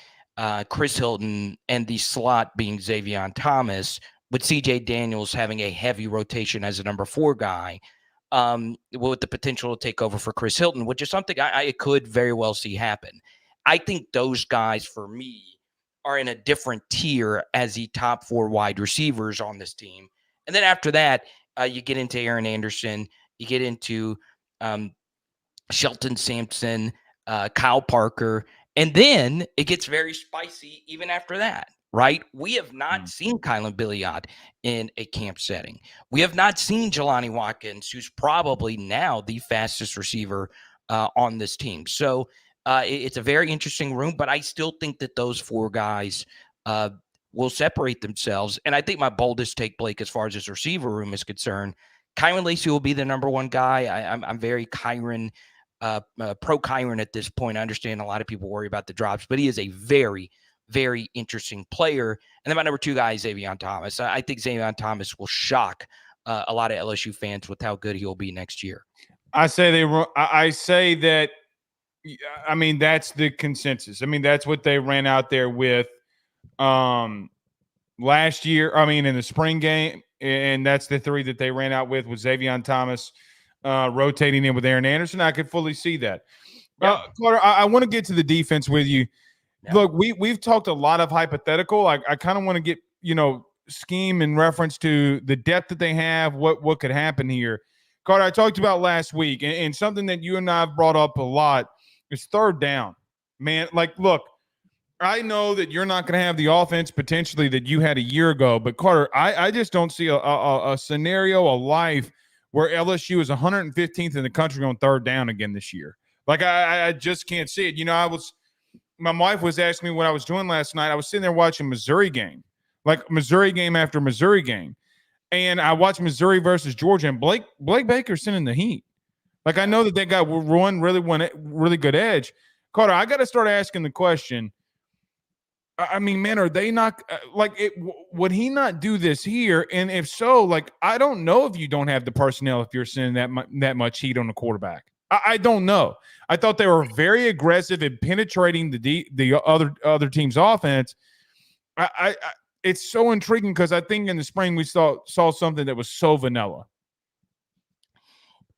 [SPEAKER 4] Chris Hilton, and the slot being Xavier Thomas, with CJ Daniels having a heavy rotation as a number 4 guy, with the potential to take over for Chris Hilton, which is something I could very well see happen. I think those guys, for me, are in a different tier as the top 4 wide receivers on this team. And then after that, you get into Aaron Anderson, you get into Shelton Sampson, Kyle Parker, and then it gets very spicy even after that, right? We have not seen Kylan Billiot in a camp setting. We have not seen Jelani Watkins, who's probably now the fastest receiver on this team. So it's a very interesting room, but I still think that those 4 guys will separate themselves. And I think my boldest take, Blake, as far as this receiver room is concerned, Kyron Lacy will be the number 1 guy. I'm very Kyron, pro Kyron at this point. I understand a lot of people worry about the drops, but he is a very, very interesting player. And then my number 2 guy is Xavier Thomas. I think Xavier Thomas will shock a lot of LSU fans with how good he'll be next year.
[SPEAKER 1] I say that. I mean, that's the consensus. I mean, that's what they ran out there with last year. I mean, in the spring game, and that's the 3 that they ran out with Xavier Thomas rotating in with Aaron Anderson. I could fully see that. Carter, I want to get to the defense with you. Yeah. Look, we've talked a lot of hypothetical. I kind of want to get scheme in reference to the depth that they have, what could happen here. Carter, I talked about last week, and something that you and I have brought up a lot is third down. Man, like, look, I know that you're not going to have the offense potentially that you had a year ago, but Carter, I just don't see a scenario, a life where LSU is 115th in the country on third down again this year. Like, I just can't see it. You know, my wife was asking me what I was doing last night. I was sitting there watching Missouri game, like Missouri game after Missouri game. And I watched Missouri versus Georgia, and Blake Baker's sending the heat. Like, I know that they got really good edge. Carter, I got to start asking the question. I mean, man, are they not would he not do this here? And if so, like, I don't know if you don't have the personnel if you're sending that much heat on the quarterback. I don't know. I thought they were very aggressive in penetrating the other team's offense. It's so intriguing because I think in the spring we saw something that was so vanilla.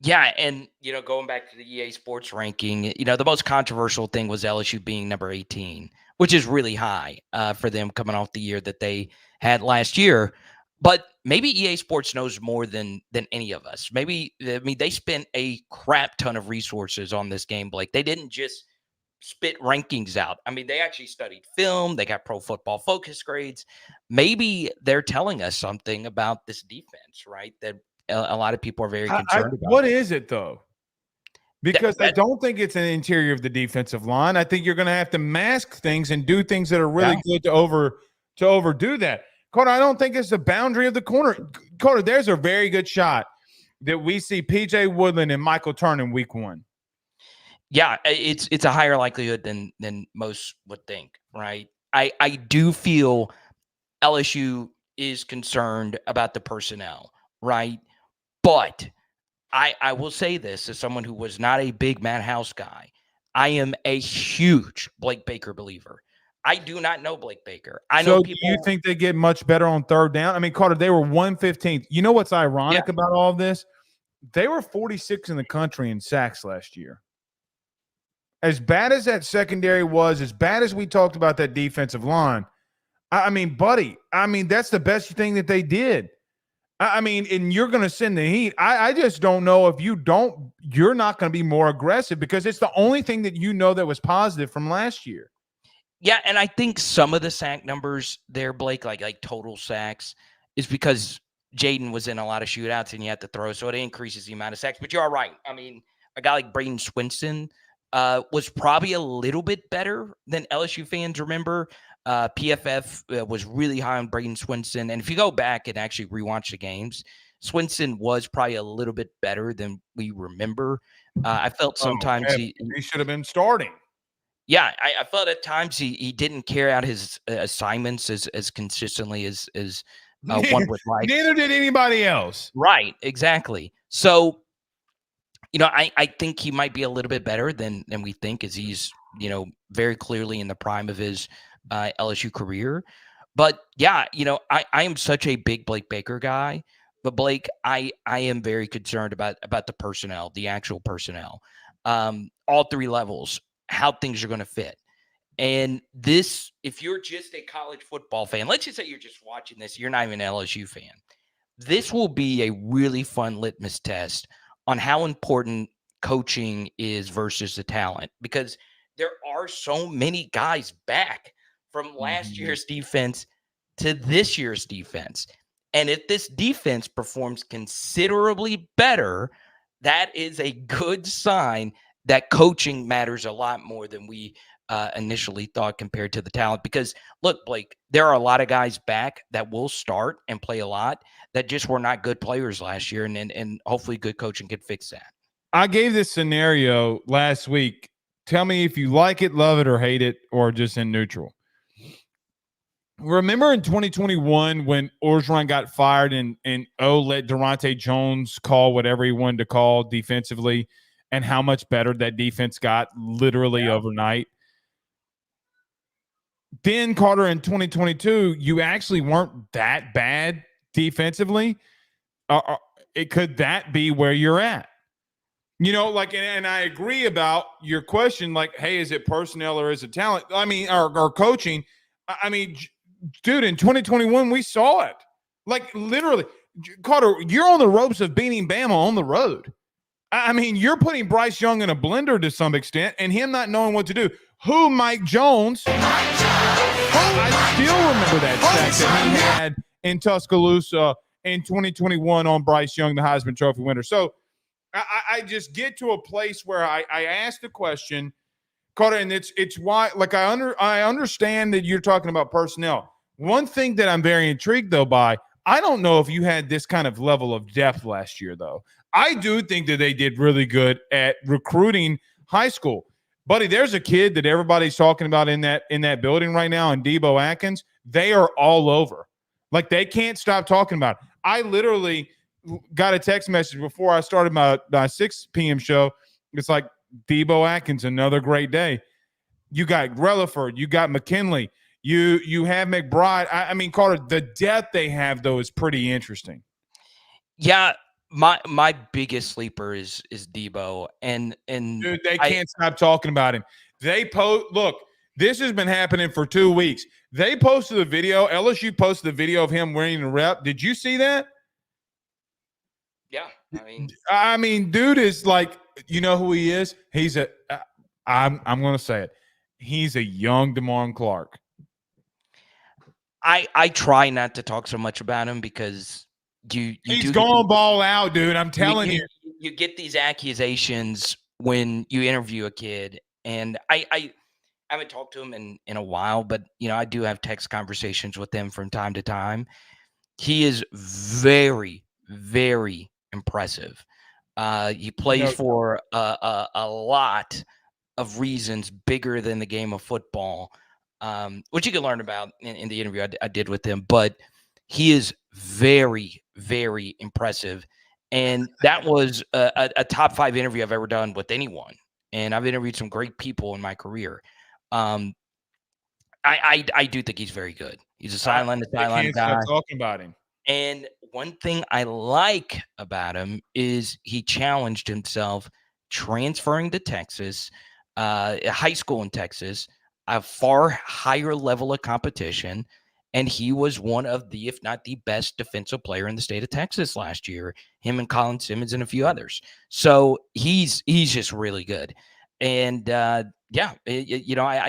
[SPEAKER 4] Yeah, and going back to the EA Sports ranking, the most controversial thing was LSU being number 18, which is really high for them coming off the year that they had last year. But maybe EA Sports knows more than any of us. Maybe, they spent a crap ton of resources on this game, Blake. They didn't just spit rankings out. I mean, they actually studied film. They got Pro Football Focus grades. Maybe they're telling us something about this defense, right? That a lot of people are very concerned about.
[SPEAKER 1] What is it, though? Because I don't think it's an interior of the defensive line. I think you're going to have to mask things and do things that are really good to overdo that. Carter, I don't think it's the boundary of the corner. Carter, there's a very good shot that we see P.J. Woodland and Michael Turner in week 1.
[SPEAKER 4] Yeah, it's a higher likelihood than most would think, right? I do feel LSU is concerned about the personnel, right? But I will say this as someone who was not a big Matt House guy. I am a huge Blake Baker believer. I do not know Blake Baker. I know people.
[SPEAKER 1] Do you think they get much better on third down? I mean, Carter, they were 115th. You know what's ironic about all of this? They were 46 in the country in sacks last year. As bad as that secondary was, as bad as we talked about that defensive line, I mean, buddy, that's the best thing that they did. I mean, and you're going to send the heat. I just don't know if you're not going to be more aggressive because it's the only thing that that was positive from last year.
[SPEAKER 4] Yeah, and I think some of the sack numbers there, Blake, like total sacks, is because Jaden was in a lot of shootouts and you had to throw, so it increases the amount of sacks. But you're all right. I mean, a guy like Braden Swinson was probably a little bit better than LSU fans remember. PFF was really high on Braden Swinson. And if you go back and actually rewatch the games, Swinson was probably a little bit better than we remember. I felt sometimes he
[SPEAKER 1] should have been starting.
[SPEAKER 4] Yeah, I felt at times he didn't carry out his assignments as consistently as one would like.
[SPEAKER 1] Neither did anybody else.
[SPEAKER 4] Right, exactly. So, I think he might be a little bit better than we think, as he's, very clearly in the prime of his LSU career. But yeah, I am such a big Blake Baker guy. But Blake, I am very concerned about the personnel, the actual personnel, all three levels, how things are going to fit. And this, if you're just a college football fan, let's just say you're just watching this, you're not even an LSU fan. This will be a really fun litmus test on how important coaching is versus the talent, because there are so many guys back from last year's defense to this year's defense. And if this defense performs considerably better, that is a good sign that coaching matters a lot more than we initially thought compared to the talent. Because look, Blake, there are a lot of guys back that will start and play a lot that just were not good players last year. And hopefully good coaching could fix that.
[SPEAKER 1] I gave this scenario last week. Tell me if you like it, love it, or hate it, or just in neutral. Remember in 2021 when Orgeron got fired and let Durante Jones call whatever he wanted to call defensively, and how much better that defense got literally overnight? Then, Carter, in 2022, you actually weren't that bad defensively. Could that be where you're at? And I agree about your question, like, hey, is it personnel or is it talent? I mean, or coaching. I mean, dude, in 2021, we saw it. Like, literally, Carter, you're on the ropes of beating Bama on the road. I mean, you're putting Bryce Young in a blender to some extent and him not knowing what to do. Who, Mike Jones? I still remember that sack that he had in Tuscaloosa in 2021 on Bryce Young, the Heisman Trophy winner. So I just get to a place where I ask the question, Carter, and it's why, like, I understand that you're talking about personnel. One thing that I'm very intrigued, though, by, I don't know if you had this kind of level of depth last year, though. I do think that they did really good at recruiting high school. Buddy, there's a kid that everybody's talking about in that building right now, in Debo Atkins. They are all over. Like, they can't stop talking about it. I literally got a text message before I started my 6 p.m. show. It's like, Debo Atkins, another great day. You got Relaford. You got McKinley. You have McBride. I mean, Carter, the depth they have, though, is pretty interesting.
[SPEAKER 4] Yeah, my biggest sleeper is Debo, and
[SPEAKER 1] dude, they can't stop talking about him. Look, this has been happening for 2 weeks. They posted a video. LSU posted a video of him wearing a rep. Did you see that?
[SPEAKER 4] Yeah,
[SPEAKER 1] I mean, dude is like, you know who he is? He's I'm going to say it. He's a young DeMarcus Clark.
[SPEAKER 4] I try not to talk so much about him because he's
[SPEAKER 1] going ball out, dude. I'm telling you.
[SPEAKER 4] You get these accusations when you interview a kid, and I haven't talked to him in a while, but I do have text conversations with him from time to time. He is very, very impressive. He plays for a lot of reasons bigger than the game of football, which you can learn about in the interview I did with him. But he is very, very impressive. And that was a top 5 interview I've ever done with anyone. And I've interviewed some great people in my career. I do think he's very good. He's a sideline guy.
[SPEAKER 1] Talking about him.
[SPEAKER 4] And one thing I like about him is he challenged himself transferring to Texas, high school in Texas, a far higher level of competition. And he was one of the, if not the best defensive player in the state of Texas last year, him and Colin Simmons and a few others. So he's just really good. And I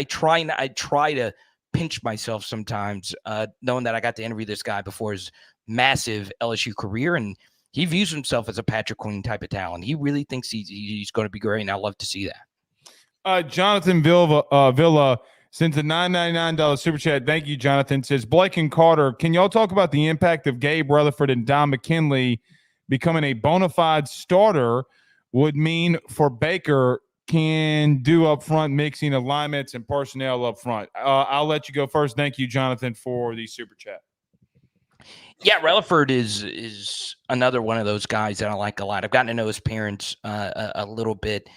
[SPEAKER 4] try to pinch myself sometimes, knowing that I got to interview this guy before his massive LSU career, and he views himself as a Patrick Queen type of talent. He really thinks he's going to be great, and I love to see that.
[SPEAKER 1] Jonathan Villa sends a $9.99 super chat. Thank you, Jonathan. Says, Blake and Carter, can y'all talk about the impact of Gabe Relaford and Don McKinley becoming a bona fide starter would mean for Baker can do up front, mixing alignments and personnel up front? I'll let you go first. Thank you, Jonathan, for the super chat.
[SPEAKER 4] Yeah, Relaford is another one of those guys that I like a lot. I've gotten to know his parents a little bit.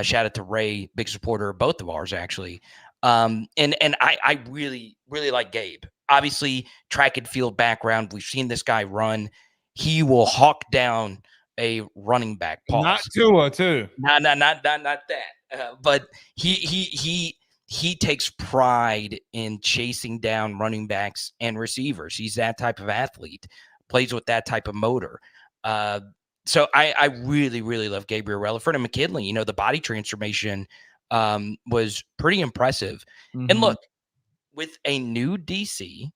[SPEAKER 4] Shout out to Ray, big supporter of both of ours, actually. And I really, really like Gabe. Obviously, track and field background. We've seen this guy run. He will hawk down a running back. Pause.
[SPEAKER 1] Not Tua, too.
[SPEAKER 4] Not that. But he takes pride in chasing down running backs and receivers. He's that type of athlete, plays with that type of motor. So I really, really love Gabriel Relaford and McKinley. The body transformation was pretty impressive. Mm-hmm. And look, with a new DC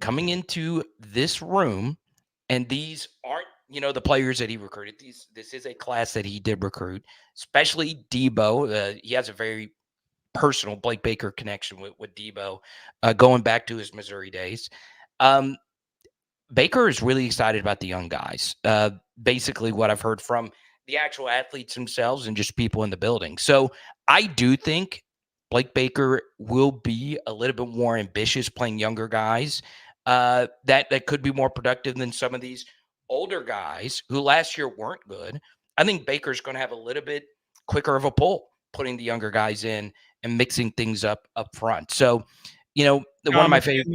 [SPEAKER 4] coming into this room, and these aren't, the players that he recruited. This is a class that he did recruit, especially Debo. He has a very personal Blake Baker connection with Debo, going back to his Missouri days. Baker is really excited about the young guys. Basically what I've heard from the actual athletes themselves and just people in the building. So I do think Blake Baker will be a little bit more ambitious playing younger guys that could be more productive than some of these older guys who last year weren't good. I think Baker's going to have a little bit quicker of a pull putting the younger guys in and mixing things up front. So, one of my favorite.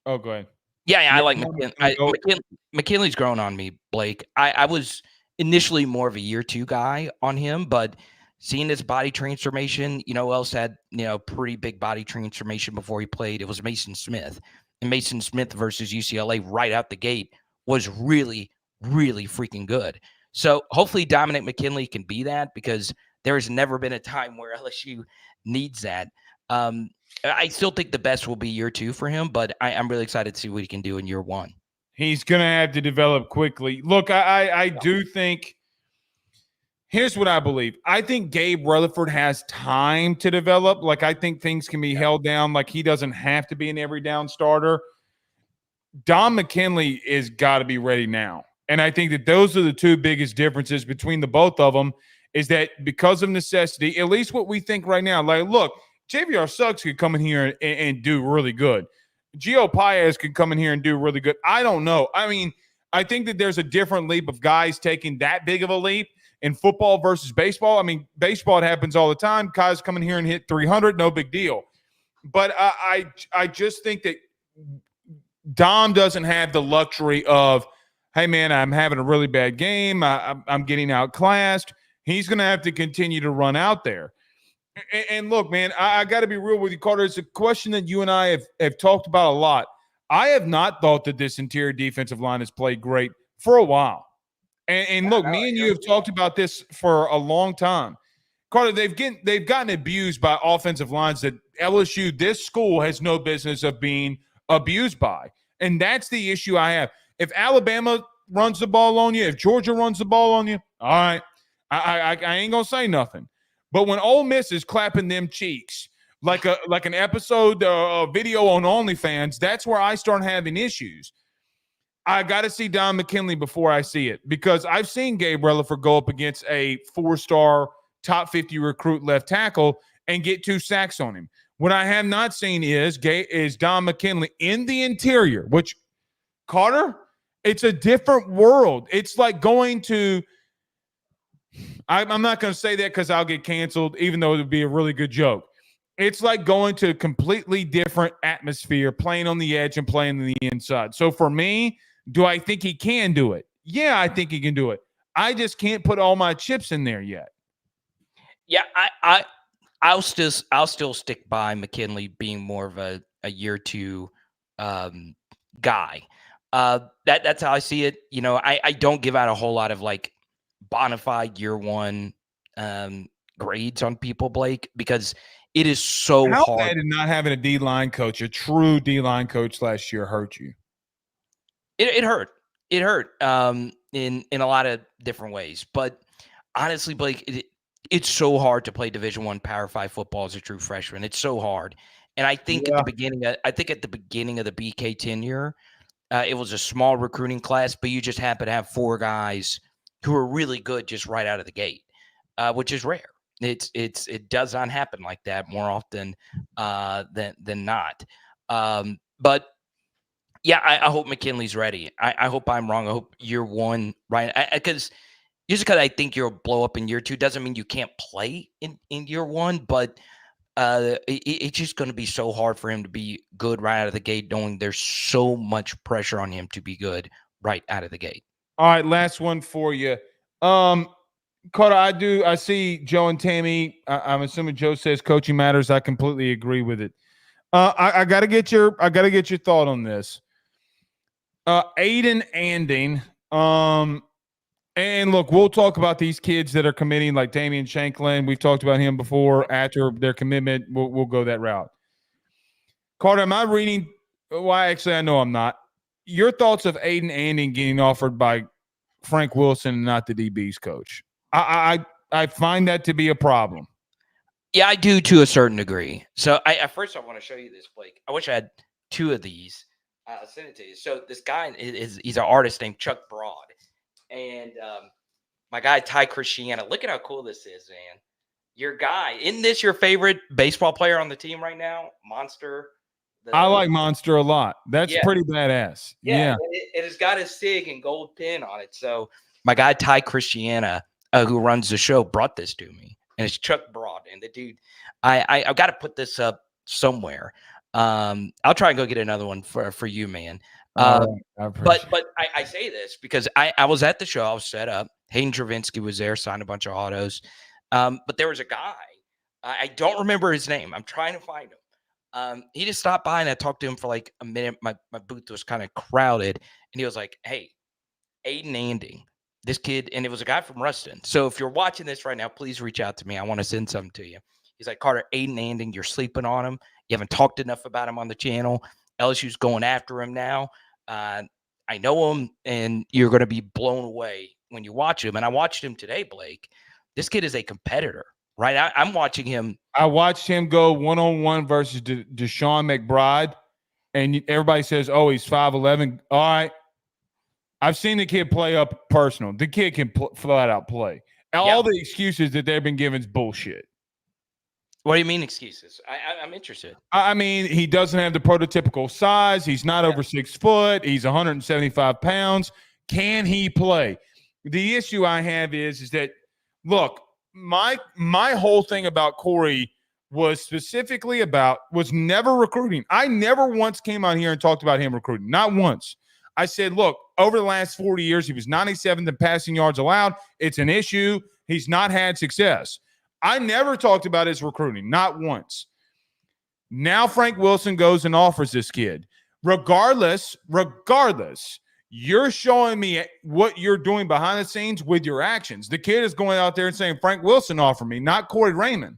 [SPEAKER 1] Oh, go ahead.
[SPEAKER 4] Yeah, I like McKinley. McKinley's grown on me, Blake. I was initially more of a year 2 guy on him, but seeing his body transformation. You know who else had, pretty big body transformation before he played? It was Mason Smith. And Mason Smith versus UCLA right out the gate was really, really freaking good. So hopefully Dominic McKinley can be that, because there has never been a time where LSU needs that. I still think the best will be year 2 for him, but I'm really excited to see what he can do in year 1.
[SPEAKER 1] He's going to have to develop quickly. Look, I do think – here's what I believe. I think Gabe Rutherford has time to develop. Like, I think things can be held down. Like, he doesn't have to be an every down starter. Dom McKinley is got to be ready now. And I think that those are the two biggest differences between the both of them, is that because of necessity, at least what we think right now, like, look, JVR Suggs could come in here and do really good. Gio Paez could come in here and do really good. I don't know. I mean, I think that there's a different leap of guys taking that big of a leap in football versus baseball. I mean, baseball, it happens all the time. Guys come in here and hit 300, no big deal. But I just think that Dom doesn't have the luxury of, hey, man, I'm having a really bad game. I'm getting outclassed. He's going to have to continue to run out there. And look, man, I got to be real with you, Carter. It's a question that you and I have talked about a lot. I have not thought that this interior defensive line has played great for a while. And look, me and you have talked about this for a long time. Carter, they've gotten abused by offensive lines that LSU, this school, has no business of being abused by. And that's the issue I have. If Alabama runs the ball on you, if Georgia runs the ball on you, all right, I ain't going to say nothing. But when Ole Miss is clapping them cheeks like an episode video on OnlyFans, that's where I start having issues. I got to see Don McKinley before I see it, because I've seen Gabe Rutherford go up against a 4-star top 50 recruit left tackle and get 2 sacks on him. What I have not seen is Don McKinley in the interior, which, Carter, it's a different world. It's like going to – I'm not going to say that because I'll get canceled, even though it would be a really good joke. It's like going to a completely different atmosphere, playing on the edge and playing on the inside. So for me, do I think he can do it? Yeah, I think he can do it. I just can't put all my chips in there yet.
[SPEAKER 4] Yeah, I'll still stick by McKinley being more of a year 2 guy. That's how I see it. I don't give out a whole lot of like bona fide year 1 grades on people, Blake, because it is so hard.
[SPEAKER 1] How bad did not having a D-line coach, a true D-line coach last year, hurt you?
[SPEAKER 4] It hurt. It hurt in a lot of different ways. But honestly, Blake, it's so hard to play Division I Power 5 football as a true freshman. It's so hard. And I think at the beginning of the BK tenure, it was a small recruiting class, but you just happen to have 4 guys who are really good just right out of the gate, which is rare. It does not happen like that more often than not. But yeah, I hope McKinley's ready. I hope I'm wrong. I hope year 1, right? Because I think you'll blow up in year 2 doesn't mean you can't play in year 1, but it's just going to be so hard for him to be good right out of the gate, knowing there's so much pressure on him to be good right out of the gate.
[SPEAKER 1] All right, last one for you. Carter, I see Joe and Tammy. I'm assuming Joe says coaching matters. I completely agree with it. I gotta get your thought on this. Aiden Anding. And look, we'll talk about these kids that are committing, like Damian Shanklin. We've talked about him before. After their commitment, we'll go that route. Carter, am I reading? Well, actually, I know I'm not. Your thoughts of Aiden Anding getting offered by Frank Wilson and not the DB's coach? I find that to be a problem.
[SPEAKER 4] Yeah, I do to a certain degree. So first I want to show you this, Blake. I wish I had 2 of these. I'll send it to you. So this guy he's an artist named Chuck Broad. And my guy, Ty Christiana, look at how cool this is, man. Your guy, isn't this your favorite baseball player on the team right now? Monster.
[SPEAKER 1] I like Monster a lot. That's pretty badass. Yeah.
[SPEAKER 4] It has got his SIG and gold pin on it. So my guy, Ty Christiana, who runs the show, brought this to me. And it's Chuck Broad. And the dude, I've got to put this up somewhere. I'll try and go get another one for you, man. But I say this because I was at the show. I was set up. Hayden Travinsky was there, signed a bunch of autos. But there was a guy, I don't remember his name. I'm trying to find him. He just stopped by and I talked to him for like a minute. My booth was kind of crowded and he was like, hey, Aiden Anding, this kid, and it was a guy from Ruston. So if you're watching this right now, please reach out to me. I want to send something to you. He's like, Carter, Aiden Anding, you're sleeping on him. You haven't talked enough about him on the channel. LSU's going after him now. I know him, and you're going to be blown away when you watch him. And I watched him today, Blake. This kid is a competitor, right? I'm watching him.
[SPEAKER 1] I watched him go one-on-one versus Deshaun McBride, and everybody says, oh, he's 5'11". All right. I've seen the kid play up personal. The kid can flat out play. All the excuses that they've been given is bullshit.
[SPEAKER 4] What do you mean excuses? I'm interested.
[SPEAKER 1] I mean, he doesn't have the prototypical size. He's not over 6 foot. He's 175 pounds. Can he play? The issue I have is that, look, my whole thing about Corey was never recruiting. I never once came out here and talked about him recruiting. Not once. I said, look, over the last 40 years, he was 97th in passing yards allowed. It's an issue. He's not had success. I never talked about his recruiting, not once. Now Frank Wilson goes and offers this kid. Regardless, you're showing me what you're doing behind the scenes with your actions. The kid is going out there and saying, Frank Wilson offered me, not Corey Raymond.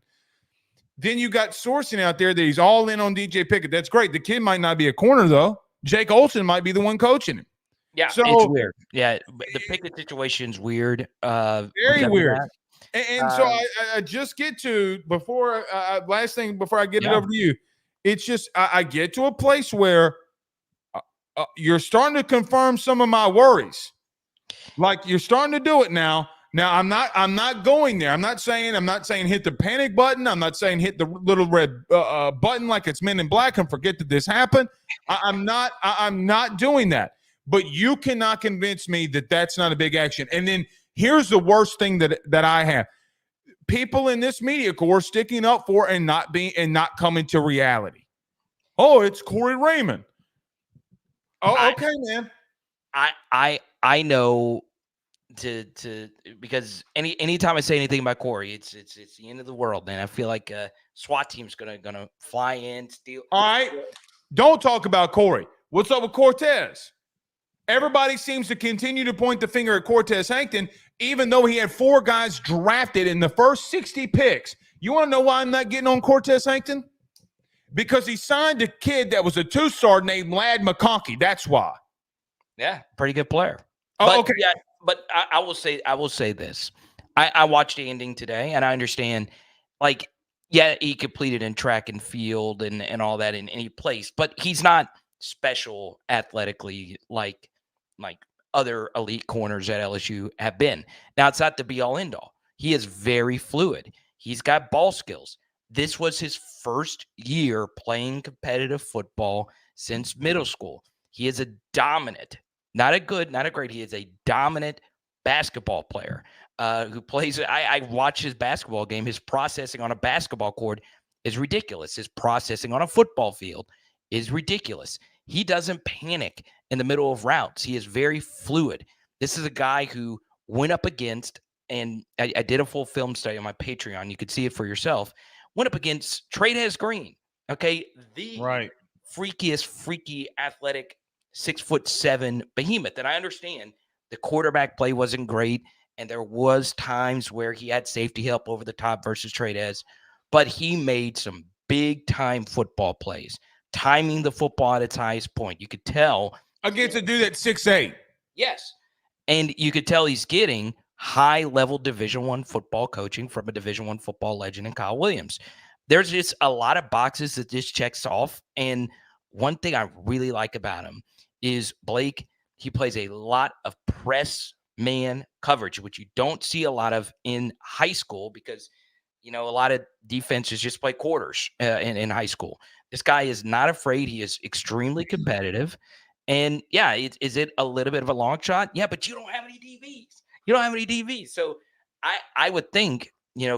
[SPEAKER 1] Then you got sourcing out there that he's all in on DJ Pickett. That's great. The kid might not be a corner, though. Jake Olsen might be the one coaching him.
[SPEAKER 4] Yeah, so it's weird. Yeah, the Pickett situation's weird.
[SPEAKER 1] Very weird. And so I just get to, last thing before I get it over to you, it's just I get to a place where you're starting to confirm some of my worries. Like, you're starting to do it now. Now I'm not going there. I'm not saying hit the panic button. I'm not saying hit the little red button like it's Men in Black and forget that this happened. I'm not doing that. But you cannot convince me that that's not a big action. And then here's the worst thing that I have: people in this media corps sticking up for and not coming to reality. Oh, it's Corey Raymond. Oh, okay, man.
[SPEAKER 4] I know. Because anytime I say anything about Corey, it's the end of the world, man. I feel like SWAT team's gonna fly in, steal.
[SPEAKER 1] All right, don't talk about Corey. What's up with Cortez? Everybody seems to continue to point the finger at Cortez Hankton, even though he had 4 guys drafted in the first 60 picks. You want to know why I'm not getting on Cortez Hankton? Because he signed a kid that was a 2-star named Lad McConkey. That's why.
[SPEAKER 4] Yeah, pretty good player.
[SPEAKER 1] Oh, okay.
[SPEAKER 4] Yeah. But I will say this. I watched Anding today, and I understand, like, yeah, he completed in track and field and all that in any place, but he's not special athletically like other elite corners at LSU have been. Now, it's not the be-all, end-all. He is very fluid. He's got ball skills. This was his first year playing competitive football since middle school. He is a dominant, not a great. He is a dominant basketball player who plays. I watch his basketball game. His processing on a basketball court is ridiculous. His processing on a football field is ridiculous. He doesn't panic in the middle of routes. He is very fluid. This is a guy who went up against, and I did a full film study on my Patreon. You could see it for yourself. Went up against Trades Green. Okay, the freaky athletic 6'7" behemoth. And I understand the quarterback play wasn't great, and there was times where he had safety help over the top versus Trades, but he made some big time football plays, timing the football at its highest point. You could tell
[SPEAKER 1] against a dude at 6'8".
[SPEAKER 4] Yes, and you could tell he's getting high level Division I football coaching from a Division I football legend in Kyle Williams. There's just a lot of boxes that this checks off, and one thing I really like about him is Blake. He plays a lot of press man coverage, which you don't see a lot of in high school because, a lot of defenses just play quarters in high school. This guy is not afraid. He is extremely competitive. And yeah, is it a little bit of a long shot? Yeah, but you don't have any DVs. So I would think,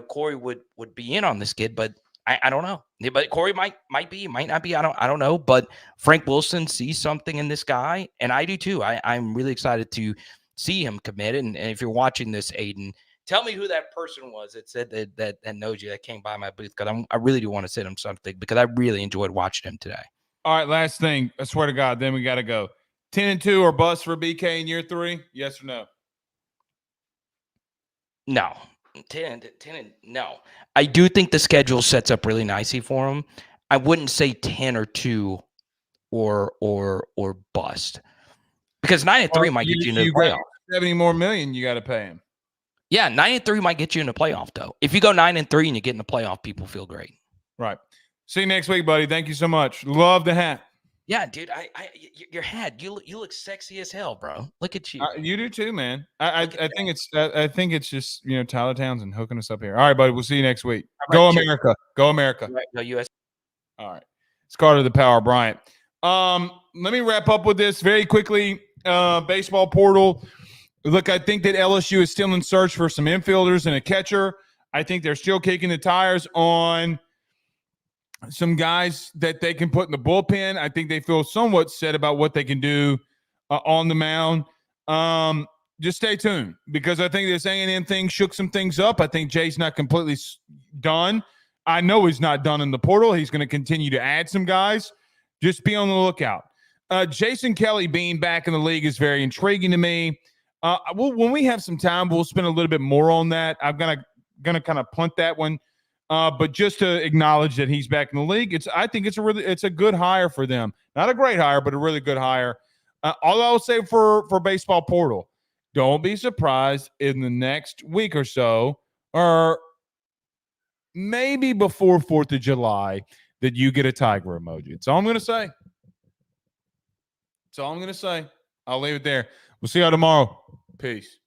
[SPEAKER 4] Corey would be in on this kid, but I don't know. But Corey might be, might not be. I don't know. But Frank Wilson sees something in this guy, and I do too. I'm really excited to see him commit. And if you're watching this, Aiden, Tell me who that person was that said that knows you, that came by my booth, because I really do want to send him something, because I really enjoyed watching him today.
[SPEAKER 1] All right, last thing. I swear to God, then we got to go. 10-2 or bust for BK in year 3? Yes or no?
[SPEAKER 4] No. 10 no. I do think the schedule sets up really nicely for him. I wouldn't say 10-2 or bust, because 9-3 might get you into the playoff.
[SPEAKER 1] $70 more million you got to pay him.
[SPEAKER 4] Yeah, 9-3 might get you in the playoff, though. If you go 9-3 and you get in the playoff, people feel great.
[SPEAKER 1] Right. See you next week, buddy. Thank you so much. Love the hat.
[SPEAKER 4] Yeah, dude. Your hat. You look sexy as hell, bro. Look at you.
[SPEAKER 1] You do too, man. I think it's just Tyler Townsend hooking us up here. All right, buddy. We'll see you next week. Go America. Go America.
[SPEAKER 4] Right, go US.
[SPEAKER 1] All right. It's Carter the Power Bryant. Let me wrap up with this very quickly. Baseball portal. Look, I think that LSU is still in search for some infielders and a catcher. I think they're still kicking the tires on some guys that they can put in the bullpen. I think they feel somewhat set about what they can do on the mound. Just stay tuned, because I think this A&M thing shook some things up. I think Jay's not completely done. I know he's not done in the portal. He's going to continue to add some guys. Just be on the lookout. Jason Kelly being back in the league is very intriguing to me. When we have some time, we'll spend a little bit more on that. I'm gonna kind of punt that one. But just to acknowledge that he's back in the league, I think it's a good hire for them. Not a great hire, but a really good hire. All I'll say for baseball portal, don't be surprised in the next week or so, or maybe before 4th of July, that you get a tiger emoji. That's all I'm going to say. That's all I'm going to say. I'll leave it there. We'll see y'all tomorrow. Peace.